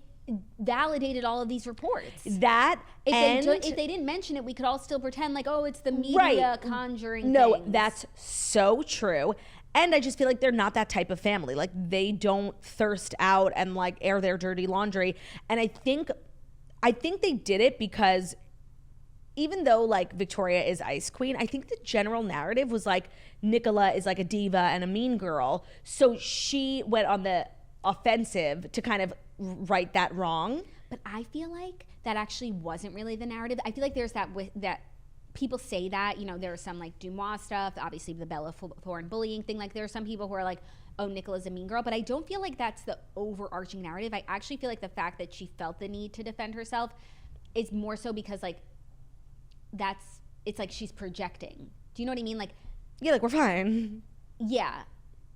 validated all of these reports. That if they didn't mention it, we could all still pretend like, oh, it's the media conjuring things. That's so true. And I just feel like they're not that type of family. Like they don't thirst out and like air their dirty laundry. And I think they did it because even though like Victoria is Ice Queen, I think the general narrative was like Nicola is like a diva and a mean girl. So she went on the offensive to kind of right that wrong. But I feel like that actually wasn't really the narrative. I feel like there's that people say that, you know, there are some like Dumois stuff, obviously the Bella Thorne bullying thing. Like there are some people who are like, oh, Nicola's a mean girl, but I don't feel like that's the overarching narrative. I actually feel like the fact that she felt the need to defend herself is more so because like it's like she's projecting. Do you know what I mean? Like, yeah, like we're fine. Yeah.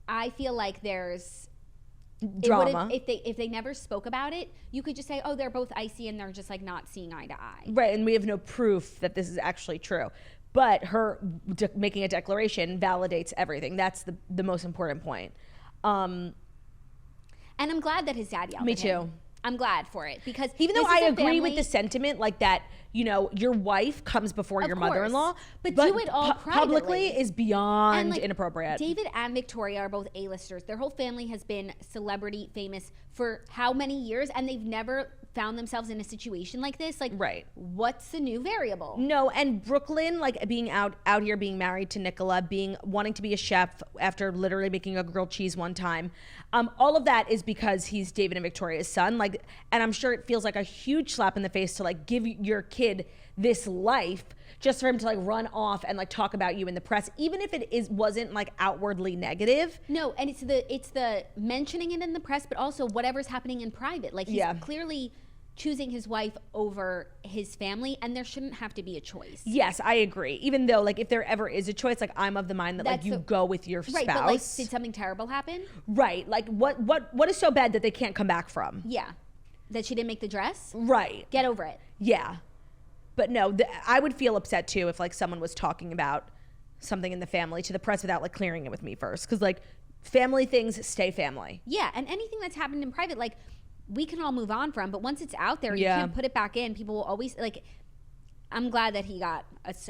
I feel like there's drama. If they never spoke about it, you could just say, oh, they're both icy and they're just like not seeing eye to eye. Right, and we have no proof that this is actually true. But her making a declaration validates everything. That's the most important point. And I'm glad that his dad yelled Me at too. him. I'm glad for it because even though I agree with the sentiment, like that, you know, your wife comes before your mother-in-law, but do it all publicly is beyond like, inappropriate. David and Victoria are both A-listers. Their whole family has been celebrity famous for how many years, and they've never found themselves in a situation like this. Like, right. What's the new variable? No, and Brooklyn, like being out here, being married to Nicola, wanting to be a chef after literally making a grilled cheese one time. All of that is because he's David and Victoria's son. Like, and I'm sure it feels like a huge slap in the face to like give your kid this life just for him to like run off and like talk about you in the press, even if it wasn't like outwardly negative. No, and it's the mentioning it in the press, but also whatever's happening in private. Like he's clearly choosing his wife over his family, and there shouldn't have to be a choice. Yes, I agree. Even though like if there ever is a choice, like I'm of the mind that like you go with your spouse. Right, but like did something terrible happen? Right. Like what is so bad that they can't come back from? Yeah. That she didn't make the dress? Right. Get over it. Yeah. But no, I would feel upset too if like someone was talking about something in the family to the press without like clearing it with me first. Because like family things stay family. Yeah, and anything that's happened in private, like we can all move on from. But once it's out there, you can't put it back in. People will always like. I'm glad that he got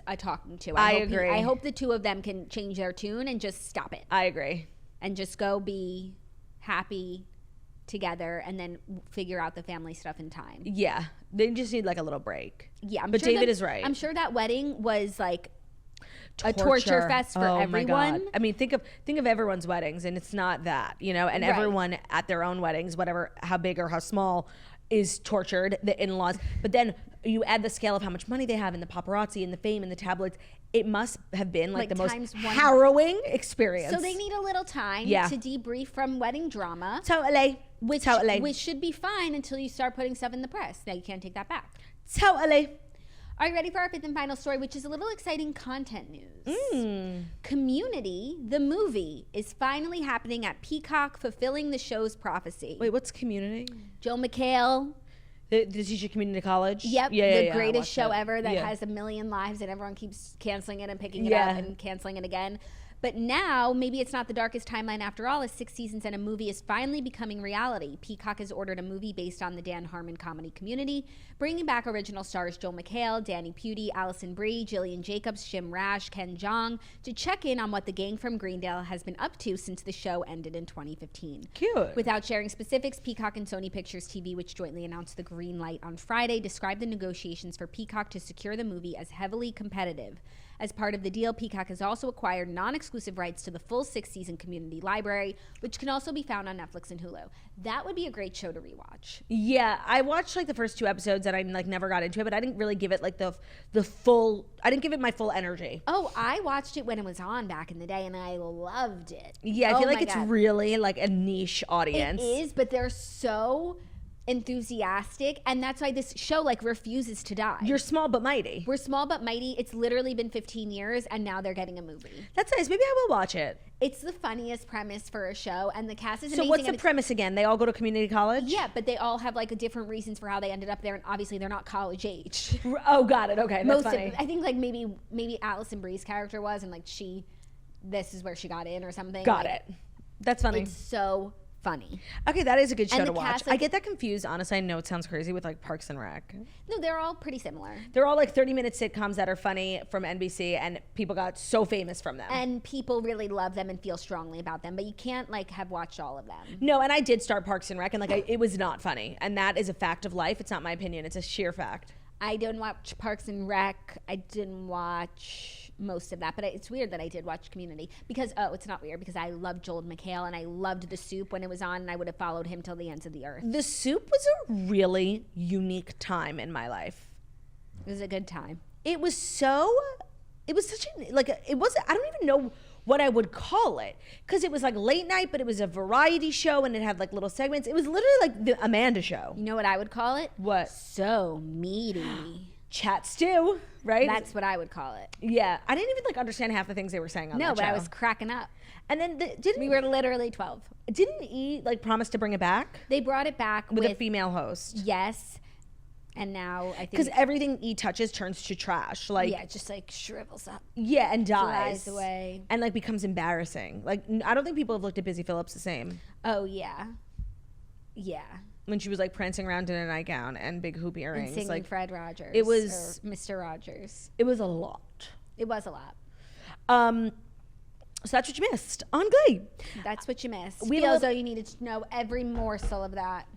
a talking to. I agree. I hope the two of them can change their tune and just stop it. I agree. And just go be happy together and then figure out the family stuff in time. Yeah. They just need like a little break. Yeah. But David is right. I'm sure that wedding was like a torture fest for everyone. My God. I mean, think of everyone's weddings, and it's not that, you know, and everyone at their own weddings, whatever, how big or how small, is tortured, the in-laws. But then you add the scale of how much money they have and the paparazzi and the fame and the tabloids. It must have been like the most harrowing experience. So they need a little time to debrief from wedding drama. Totally. Which should be fine until you start putting stuff in the press. Now you can't take that back. Totally. Are you ready for our fifth and final story, which is a little exciting content news? Community, the movie, is finally happening at Peacock, fulfilling the show's prophecy. Wait, what's Community? Joel McHale. The teacher community college? Yep, the greatest show ever that has 1 million lives, and everyone keeps canceling it and picking it up and canceling it again. But now, maybe it's not the darkest timeline after all, as 6 seasons and a movie is finally becoming reality. Peacock has ordered a movie based on the Dan Harmon comedy Community, bringing back original stars Joel McHale, Danny Pudi, Allison Brie, Jillian Jacobs, Shim Rash, Ken Jeong, to check in on what the gang from Greendale has been up to since the show ended in 2015. Cute. Without sharing specifics, Peacock and Sony Pictures TV, which jointly announced the green light on Friday, described the negotiations for Peacock to secure the movie as heavily competitive. As part of the deal, Peacock has also acquired non-exclusive rights to the full 6-season Community library, which can also be found on Netflix and Hulu. That would be a great show to rewatch. Yeah, I watched like the first 2 episodes and I like never got into it, but I didn't really give it like the full. I didn't give it my full energy. Oh, I watched it when it was on back in the day, and I loved it. Yeah, I feel like it's really like a niche audience. It is, but they're so enthusiastic, and that's why this show like refuses to die. You're small but mighty. We're small but mighty. It's literally been 15 years, and now they're getting a movie. That's nice. Maybe I will watch it. It's the funniest premise for a show, and the cast is amazing. So what's the premise again? They all go to community college? Yeah, but they all have like different reasons for how they ended up there, and obviously they're not college age. Oh, got it. Okay, that's funny. I think like maybe Allison Brie's character was, and like this is where she got in or something. Got it. That's funny. It's so funny. Okay, that is a good show to watch. I get that confused, honestly. I know it sounds crazy with like Parks and Rec. No, they're all pretty similar. They're all like 30-minute sitcoms that are funny from NBC, and people got so famous from them. And people really love them and feel strongly about them, but you can't like have watched all of them. No, and I did start Parks and Rec, and like it was not funny, and that is a fact of life. It's not my opinion. It's a sheer fact. I didn't watch Parks and Rec. I didn't watch most of that, but it's weird that I did watch Community because it's not weird because I loved Joel McHale and I loved The Soup when it was on, and I would have followed him till the ends of the earth. The Soup was a really unique time in my life. It was a good time. It was such a it wasn't. I don't even know what I would call it, because it was like late night, but it was a variety show and it had like little segments. It was literally like the Amanda Show. You know what I would call it? What? So meaty. Chat stew, right? That's what I would call it. Yeah, I didn't even like understand half the things they were saying on that show. No, but I was cracking up. And then we were literally 12. Didn't E like promise to bring it back? They brought it back with a female host. Yes. And now I think because everything E touches turns to trash, like it just like shrivels up, and dies, flies away, and like becomes embarrassing. Like I don't think people have looked at Busy Phillips the same. Oh yeah. When she was like prancing around in a nightgown and big hoop earrings, and singing like Fred Rogers, it was Mr. Rogers. It was a lot. It was a lot. So that's what you missed on Glee. That's what you missed. We feel as though you needed to know every morsel of that.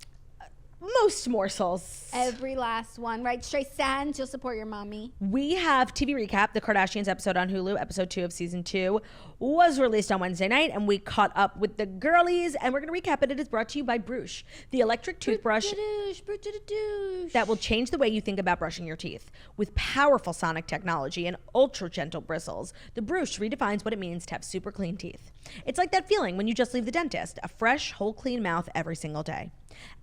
Most morsels. Every last one, right? Stray Sands, you'll support your mommy. We have TV Recap, the Kardashians episode on Hulu, episode 2 of season 2, was released on Wednesday night, and we caught up with the girlies, and we're going to recap it. It is brought to you by Brush, the electric toothbrush that will change the way you think about brushing your teeth. With powerful sonic technology and ultra gentle bristles, the Brush redefines what it means to have super clean teeth. It's like that feeling when you just leave the dentist, a fresh, whole clean mouth every single day.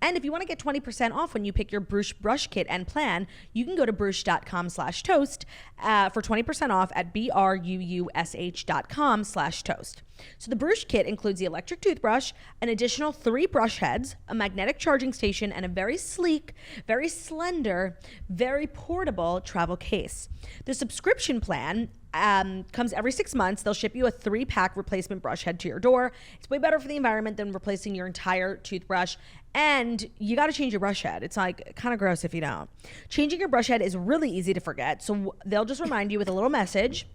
And if you want to get 20% off when you pick your Brush brush kit and plan, you can go to brush.com/toast for 20% off at BRUUSH.com/toast. So the Brush kit includes the electric toothbrush, an additional 3 brush heads, a magnetic charging station, and a very sleek, very slender, very portable travel case. The subscription plan comes every 6 months. They'll ship you a 3-pack replacement brush head to your door. It's way better for the environment than replacing your entire toothbrush. And you got to change your brush head. It's like kind of gross if you don't. Changing your brush head is really easy to forget. So they'll just remind you with a little message.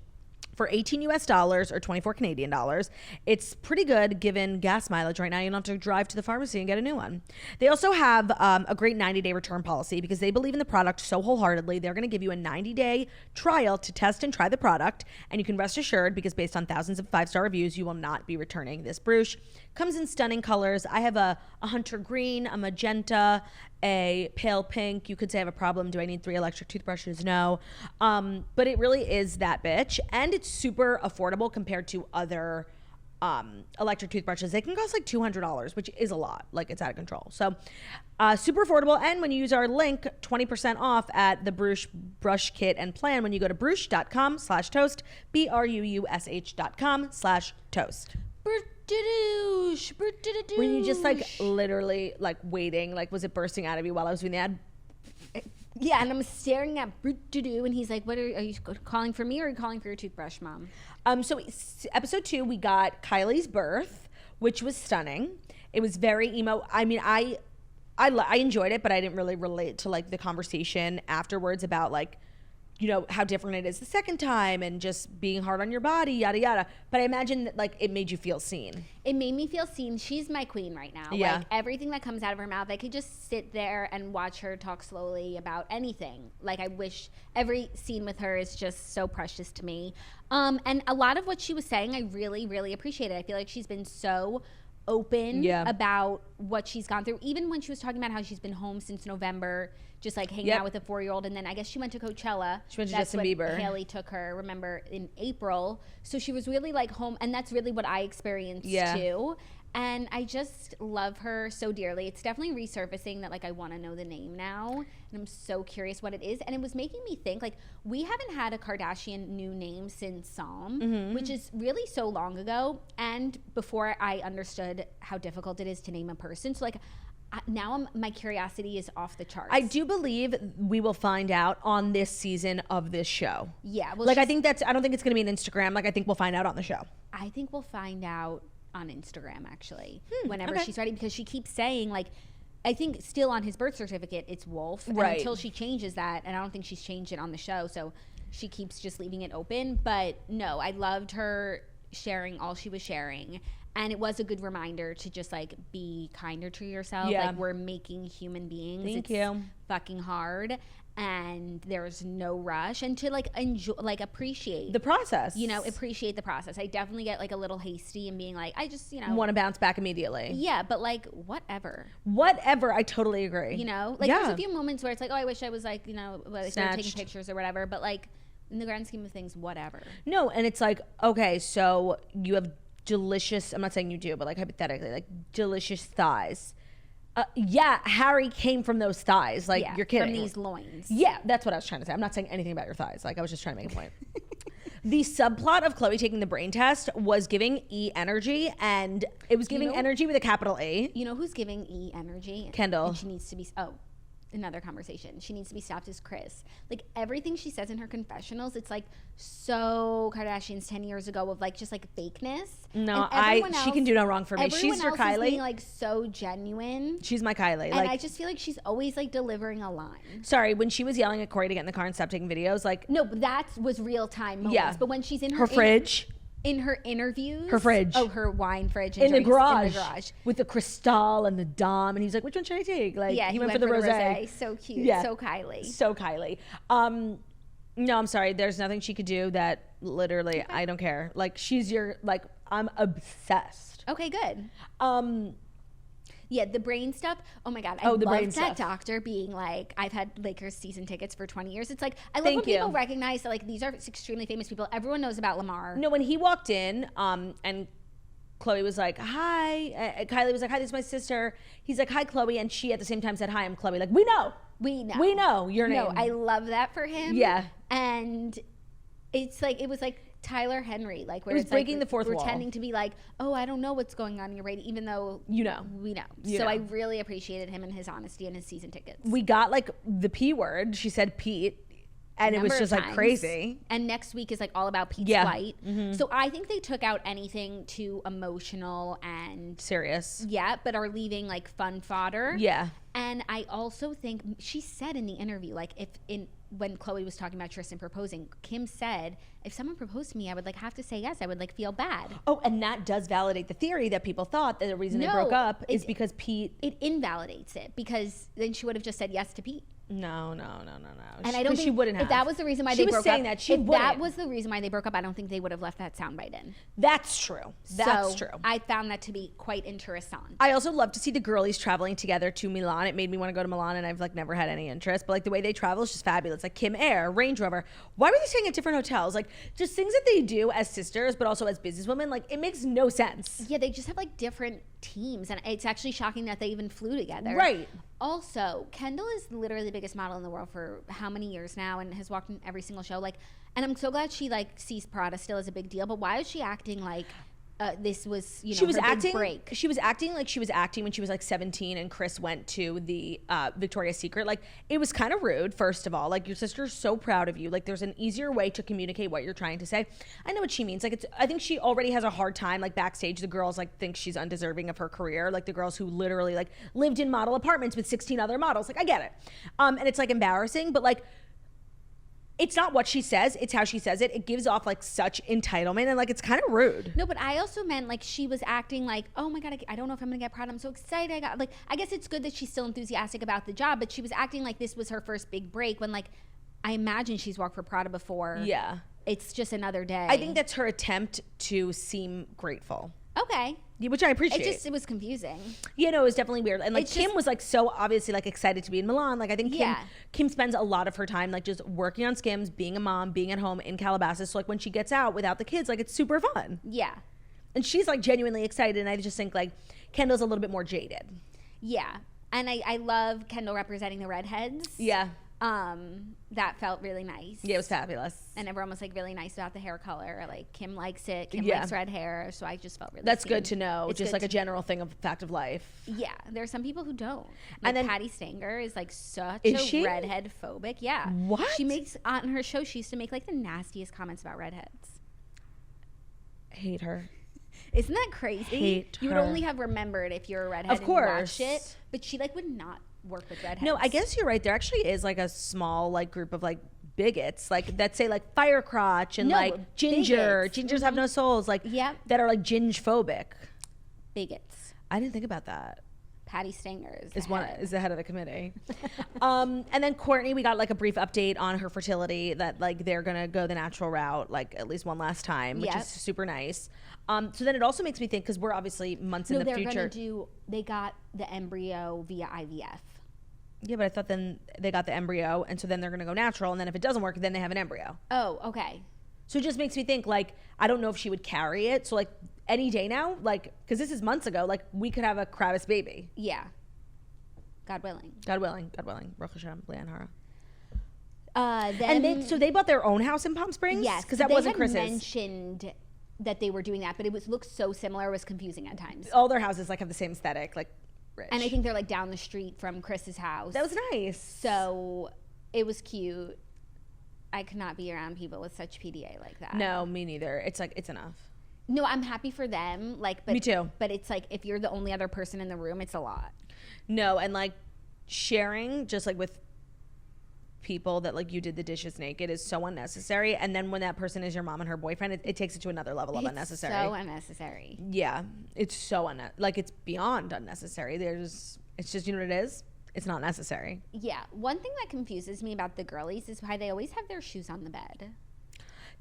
for $18 or 24 Canadian dollars. It's pretty good given gas mileage right now. You don't have to drive to the pharmacy and get a new one. They also have a great 90-day return policy because they believe in the product so wholeheartedly. They're going to give you a 90-day trial to test and try the product, and you can rest assured because based on thousands of 5-star reviews, you will not be returning this brush. Comes in stunning colors. I have a hunter green, a magenta, a pale pink. You could say I have a problem. Do I need 3 electric toothbrushes? No. But it really is that bitch. And it's super affordable compared to other electric toothbrushes. They can cost like $200, which is a lot. Like, it's out of control. So super affordable. And when you use our link, 20% off at the brush kit and plan when you go to brush.com/toast, BRUUSH.com/toast. Were you just like literally like waiting? Like, was it bursting out of you while I was doing the ad? Yeah, and I'm staring at Brut-doo-doo, and he's like, "What are you calling for me, or are you calling for your toothbrush, Mom?" So episode 2, we got Kylie's birth, which was stunning. It was very emo. I mean, I enjoyed it, but I didn't really relate to like the conversation afterwards about like, you know, how different it is the second time and just being hard on your body, yada yada. But I imagine that like it made you feel seen. It made me feel seen. She's my queen right now. Yeah. Like, everything that comes out of her mouth, I could just sit there and watch her talk slowly about anything. Like, I wish every scene with her is just so precious to me. And a lot of what she was saying, I really, really appreciated. I feel like she's been so open about what she's gone through. Even when she was talking about how she's been home since November, just like hanging out with a 4-year-old, and then I guess she went to Coachella. She went to Justin Bieber. Haley took her, remember, in April. So she was really like home, and that's really what I experienced too. And I just love her so dearly. It's definitely resurfacing that like I want to know the name now, and I'm so curious what it is. And it was making me think like we haven't had a Kardashian new name since Psalm, which is really so long ago, and before I understood how difficult it is to name a person. So like now my curiosity is off the charts. I do believe we will find out on this season of this show. Yeah, well, like I don't think it's going to be an Instagram. Like, I think we'll find out on the show. I think we'll find out on Instagram actually, whenever she's ready, because she keeps saying like, I think still on his birth certificate it's Wolf, right? Until she changes that, and I don't think she's changed it on the show, so she keeps just leaving it open. But no, I loved her sharing all she was sharing, and it was a good reminder to just like be kinder to yourself. Like, we're making human beings. Thank you. Fucking hard, and there's no rush, and to like enjoy, like appreciate the process, you know, appreciate the process. I definitely get like a little hasty and being like, I just, you know, want to bounce back immediately. Yeah, but like whatever, I totally agree. You know, like there's a few moments where it's like, oh, I wish I was like, you know, like taking pictures or whatever, but like in the grand scheme of things, whatever. No, and it's like, okay, so you have delicious, I'm not saying you do, but like hypothetically, like delicious thighs. Yeah, Harry came from those thighs. Like, you're kidding. From these loins. Yeah, that's what I was trying to say. I'm not saying anything about your thighs. Like, I was just trying to make a point. The subplot of Khloe taking the brain test was giving E energy, and it was giving energy with a capital E. You know who's giving E energy? Kendall. And she needs to be, another conversation. She needs to be stopped is Kris. Like, everything she says in her confessionals, it's like so Kardashians 10 years ago of like just like fakeness. No, she can do no wrong for me. She's your Kylie. Is being like so genuine. She's my Kylie. And I just feel like she's always like delivering a line. Sorry, when she was yelling at Corey to get in the car and stop taking videos, like, no, but that was real time moments. Yeah. But when she's in her fridge. In her interviews, her fridge, her wine fridge, in the garage with the Cristal and the Dom, and he's like, "Which one should I take?" Like, he went for the rosé. So cute, so Kylie. No, I'm sorry. There's nothing she could do that literally I don't care. Like, she's I'm obsessed. Okay, good. Yeah, the brain stuff. Oh my God. I loved that doctor being like, I've had Lakers season tickets for 20 years. It's like, I love when people recognize that like these are extremely famous people. Everyone knows about Lamar. No, when he walked in, and Khloe was like, hi. Kylie was like, hi, this is my sister. He's like, hi, Khloe. And she at the same time said, hi, I'm Khloe. Like, we know your name. No, I love that for him. Yeah. And it's like, it was like Tyler Henry, like where it was it's breaking like, the fourth wall, pretending to be like, oh, I don't know what's going on in your radio, even though we know. I really appreciated him and his honesty and his season tickets. We got like the P word. She said Pete, and it was just like crazy. And next week is like all about Pete's flight. Mm-hmm. So I think they took out anything too emotional and serious. Yeah, but are leaving like fun fodder. Yeah. And I also think she said in the interview, like, if when Chloe was talking about Tristan proposing, Kim said, if someone proposed to me, I would like have to say yes. I would like feel bad. Oh, and that does validate the theory that people thought that the reason they broke up is because Pete. It invalidates it, because then she would have just said yes to Pete. No. And I don't think she wouldn't have. If that was the reason why they broke up. She was saying that she wouldn't. If that was the reason why they broke up, I don't think they would have left that soundbite in. That's true. That's true. I found that to be quite interesting. I also love to see the girlies traveling together to Milan. It made me want to go to Milan, and I've like never had any interest. But like the way they travel is just fabulous. Like Kim Air, Range Rover. Why were they staying at different hotels? Like just things that they do as sisters, but also as businesswomen. Like it makes no sense. Yeah, they just have like different teams, and it's actually shocking that they even flew together. Right. Also, Kendall is literally the biggest model in the world for how many years now, and has walked in every single show. Like, and I'm so glad she like sees Prada still as a big deal. But why is she acting like this was, you know, she was her acting, big break? She was acting like she was acting when she was like 17 and Chris went to the Victoria's Secret. Like it was kind of rude, first of all. Like your sister's so proud of you. Like there's an easier way to communicate what you're trying to say. I know what she means. Like I think she already has a hard time like backstage. The girls like think she's undeserving of her career. Like the girls who literally like lived in model apartments with 16 other models. Like I get it. And it's like embarrassing, but like it's not what she says, it's how she says it. It gives off like such entitlement, and like it's kind of rude. No, but I also meant like she was acting like, oh my God, I don't know if I'm gonna get Prada. I'm so excited. I guess it's good that she's still enthusiastic about the job, but she was acting like this was her first big break when like I imagine she's worked for Prada before. Yeah. It's just another day. I think that's her attempt to seem grateful. Okay. Which I appreciate. It was confusing. You know, it was definitely weird. And like It's Kim just- was like so obviously like excited to be in Milan. Like I think Kim spends a lot of her time like just working on Skims, being a mom, being at home in Calabasas. So like when she gets out without the kids, like it's super fun. Yeah. And she's like genuinely excited. And I just think like Kendall's a little bit more jaded. Yeah. And I love Kendall representing the redheads. Yeah. That felt really nice. Yeah, it was fabulous. And everyone was like really nice about the hair color. Like Kim likes it. Kim likes red hair. So I just felt really That's seen. good to know. It's just good like a general thing of fact of life. Yeah, there are some people who don't. Like And then- Patty Stanger is like such Is a she? redhead phobic. Yeah. What? She makes on her show. She used to make like the nastiest comments about redheads. Hate her. Isn't that crazy? Hate You would her. only have remembered if you're a redhead. Of course. And watched it, but she like would not work with redheads. No, I guess you're right. There actually is like a small like group of like bigots like that say like fire crotch and No, like ginger. bigots. Gingers have no souls. Like Yep. that are like ginge phobic. bigots. I didn't think about that. Patty Stanger Is the head of the committee. And then Courtney, we got like a brief update on her fertility that like they're gonna go the natural route like at least one last time, which Yep. is super nice. So then it also makes me think because we're obviously months in the future. They got the embryo via IVF. Yeah, but I thought then they got the embryo, and so then they're gonna go natural, and then if it doesn't work, then they have an embryo. Oh, okay. So it just makes me think like I don't know if she would carry it. So like any day now, like because this is months ago, like we could have a Kravis baby. Yeah. God willing. God willing. God willing. Baruch Hashem, Leanne Hara. Then And they bought their own house in Palm Springs. yes, because that they wasn't had Chris's. mentioned that they were doing that, but it looked so similar. It was confusing at times. All their houses like have the same aesthetic, like rich. And I think they're like down the street from Chris's house. that was nice. So it was cute. I could not be around people with such PDA like that. No, me neither. It's like it's enough. No, I'm happy for them. Like, but, Me too. But it's like if you're the only other person in the room, it's a lot. No, and like sharing just like with people that like you did the dishes naked is so unnecessary. And then when that person is your mom and her boyfriend, it takes it to another level of It's unnecessary. so unnecessary. Yeah, it's so like it's beyond unnecessary. It's just, you know what it is? It's not necessary. Yeah. One thing that confuses me about the girlies is why they always have their shoes on the bed.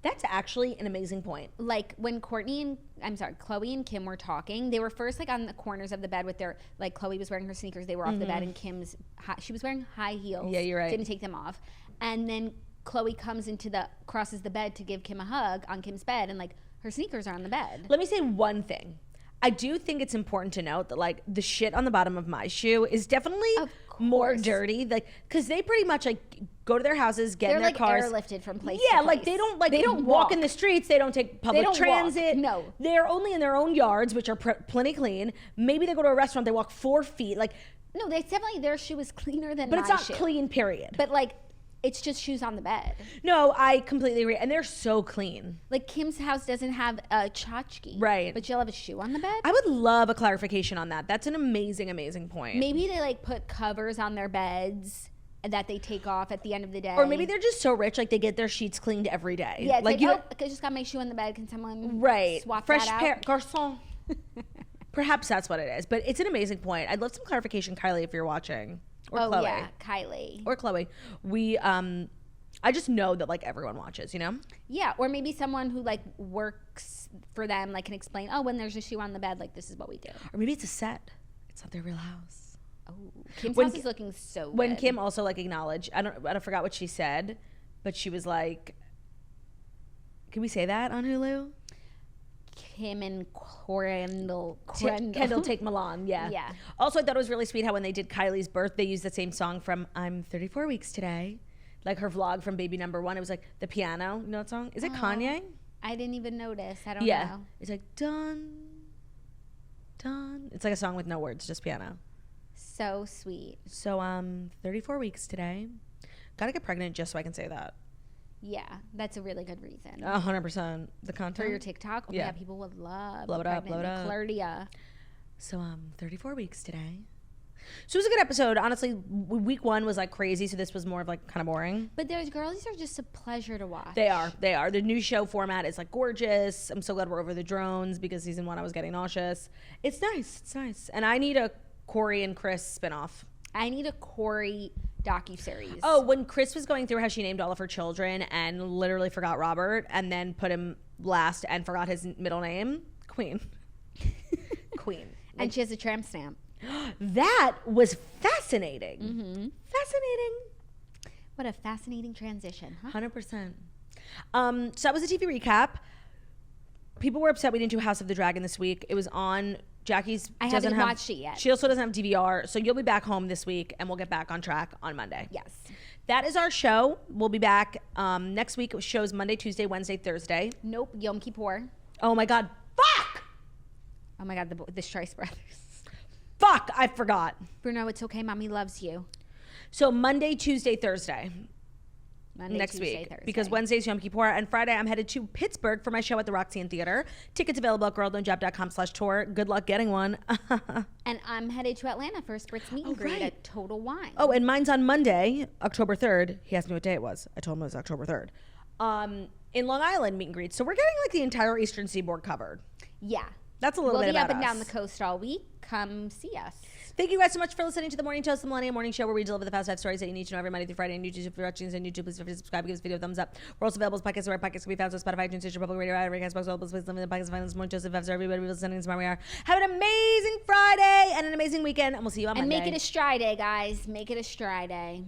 That's actually an amazing point. Like when Chloe and Kim were talking, they were first like on the corners of the bed with their, like Chloe was wearing her sneakers, they were off the bed, and she was wearing high heels. Yeah, you're right. Didn't take them off. And then Chloe crosses the bed to give Kim a hug on Kim's bed, and like her sneakers are on the bed. Let me say one thing. I do think it's important to note that like the shit on the bottom of my shoe is definitely more dirty, like because they pretty much like go to their houses, get in their cars, airlifted from place yeah, to place. like they don't walk in the streets, they don't take public don't transit. walk, no. They're only in their own yards, which are plenty clean. Maybe they go to a restaurant, they walk 4 feet, like No, they definitely, their shoe is cleaner than but my it's not shoe. clean, period. But like it's just shoes on the bed. No, I completely agree, and they're so clean. Like Kim's house doesn't have a tchotchke, Right? But she'll have a shoe on the bed. I would love a clarification on that. That's an amazing point. Maybe they like put covers on their beds that they take off at the end of the day. Or maybe they're just so rich, like they get their sheets cleaned every day. Yeah, it's like you I just got my shoe in the bed. Can someone swap fresh that out? pair, garçon. Perhaps that's what it is, but it's an amazing point. I'd love some clarification, Kylie, if you're watching, or Chloe. Yeah, Kylie or Chloe. We I just know that like everyone watches, you know? Yeah, or maybe someone who like works for them like can explain. Oh, when there's a shoe on the bed, like this is what we do. Or maybe it's a set. It's not their real house. Oh, Kim's house is looking so good. When Kim also like acknowledged, I forgot what she said, but she was like, can we say that on Hulu? Kim and Kendall take Milan, yeah. Yeah. Also, I thought it was really sweet how when they did Kylie's birth, they used the same song from I'm 34 weeks today. Like her vlog from baby number 1. It was like the piano, you know that song? Is it Kanye? I didn't even notice. I don't know. It's like done. It's like a song with no words, just piano. So sweet. So 34 weeks today. Gotta get pregnant just so I can say that. Yeah, that's a really good reason. 100%. The content for your TikTok. Yeah, people would love blow it up. Claudia. So 34 weeks today. So it was a good episode. Honestly, week 1 was like crazy, so this was more of like kind of boring. But those girlies are just a pleasure to watch. They are. The new show format is like gorgeous. I'm so glad we're over the drones because season 1 I was getting nauseous. It's nice. And I need a Corey and Chris spinoff. I need a Corey docuseries. Oh, when Chris was going through how she named all of her children and literally forgot Robert and then put him last and forgot his middle name, Queen. And she has a tramp stamp. That was fascinating. Mm-hmm. Fascinating. What a fascinating transition, huh? 100%. So that was a TV recap. People were upset we didn't do House of the Dragon this week. It was on Jackie's. I haven't watched it yet. She also doesn't have DVR, so you'll be back home this week, and we'll get back on track on Monday. Yes. That is our show. We'll be back next week. Shows Monday, Tuesday, Wednesday, Thursday. Nope. Yom Kippur. Oh my God. Fuck! Oh my God, the Strice brothers. Fuck, I forgot. Bruno, it's okay. Mommy loves you. So Monday, Tuesday, Thursday. Monday, next Tuesday, week. Thursday. Because Wednesday's Yom Kippur, and Friday I'm headed to Pittsburgh for my show at the Roxy Theater. Tickets available at girldon'tjab.com/tour. Good luck getting one. And I'm headed to Atlanta for a Spritz meet and greet at Total Wine. Oh, and mine's on Monday, October 3rd. He asked me what day it was. I told him it was October 3rd. In Long Island, meet and greet. So we're getting like the entire Eastern Seaboard covered. Yeah. That's a little bit about us. We'll be up and down the coast all week. Come see us. Thank you guys so much for listening to The Morning Toast, the Millennium Morning Show, where we deliver the fast 5 stories that you need to know every Monday through Friday on YouTube. If you're watching this on YouTube, please feel free to subscribe, give this video a thumbs up. We're also available as podcasts where podcasts can be found on Spotify, iTunes, Stitcher, Public Radio, iRadio, Xbox, all those places. Limited podcasts, find this Morning Toast, 5 star, everybody listening, smart we are. Have an amazing Friday and an amazing weekend, and we'll see you on Monday. And make it a Stride Day, guys. Make it a Stride Day.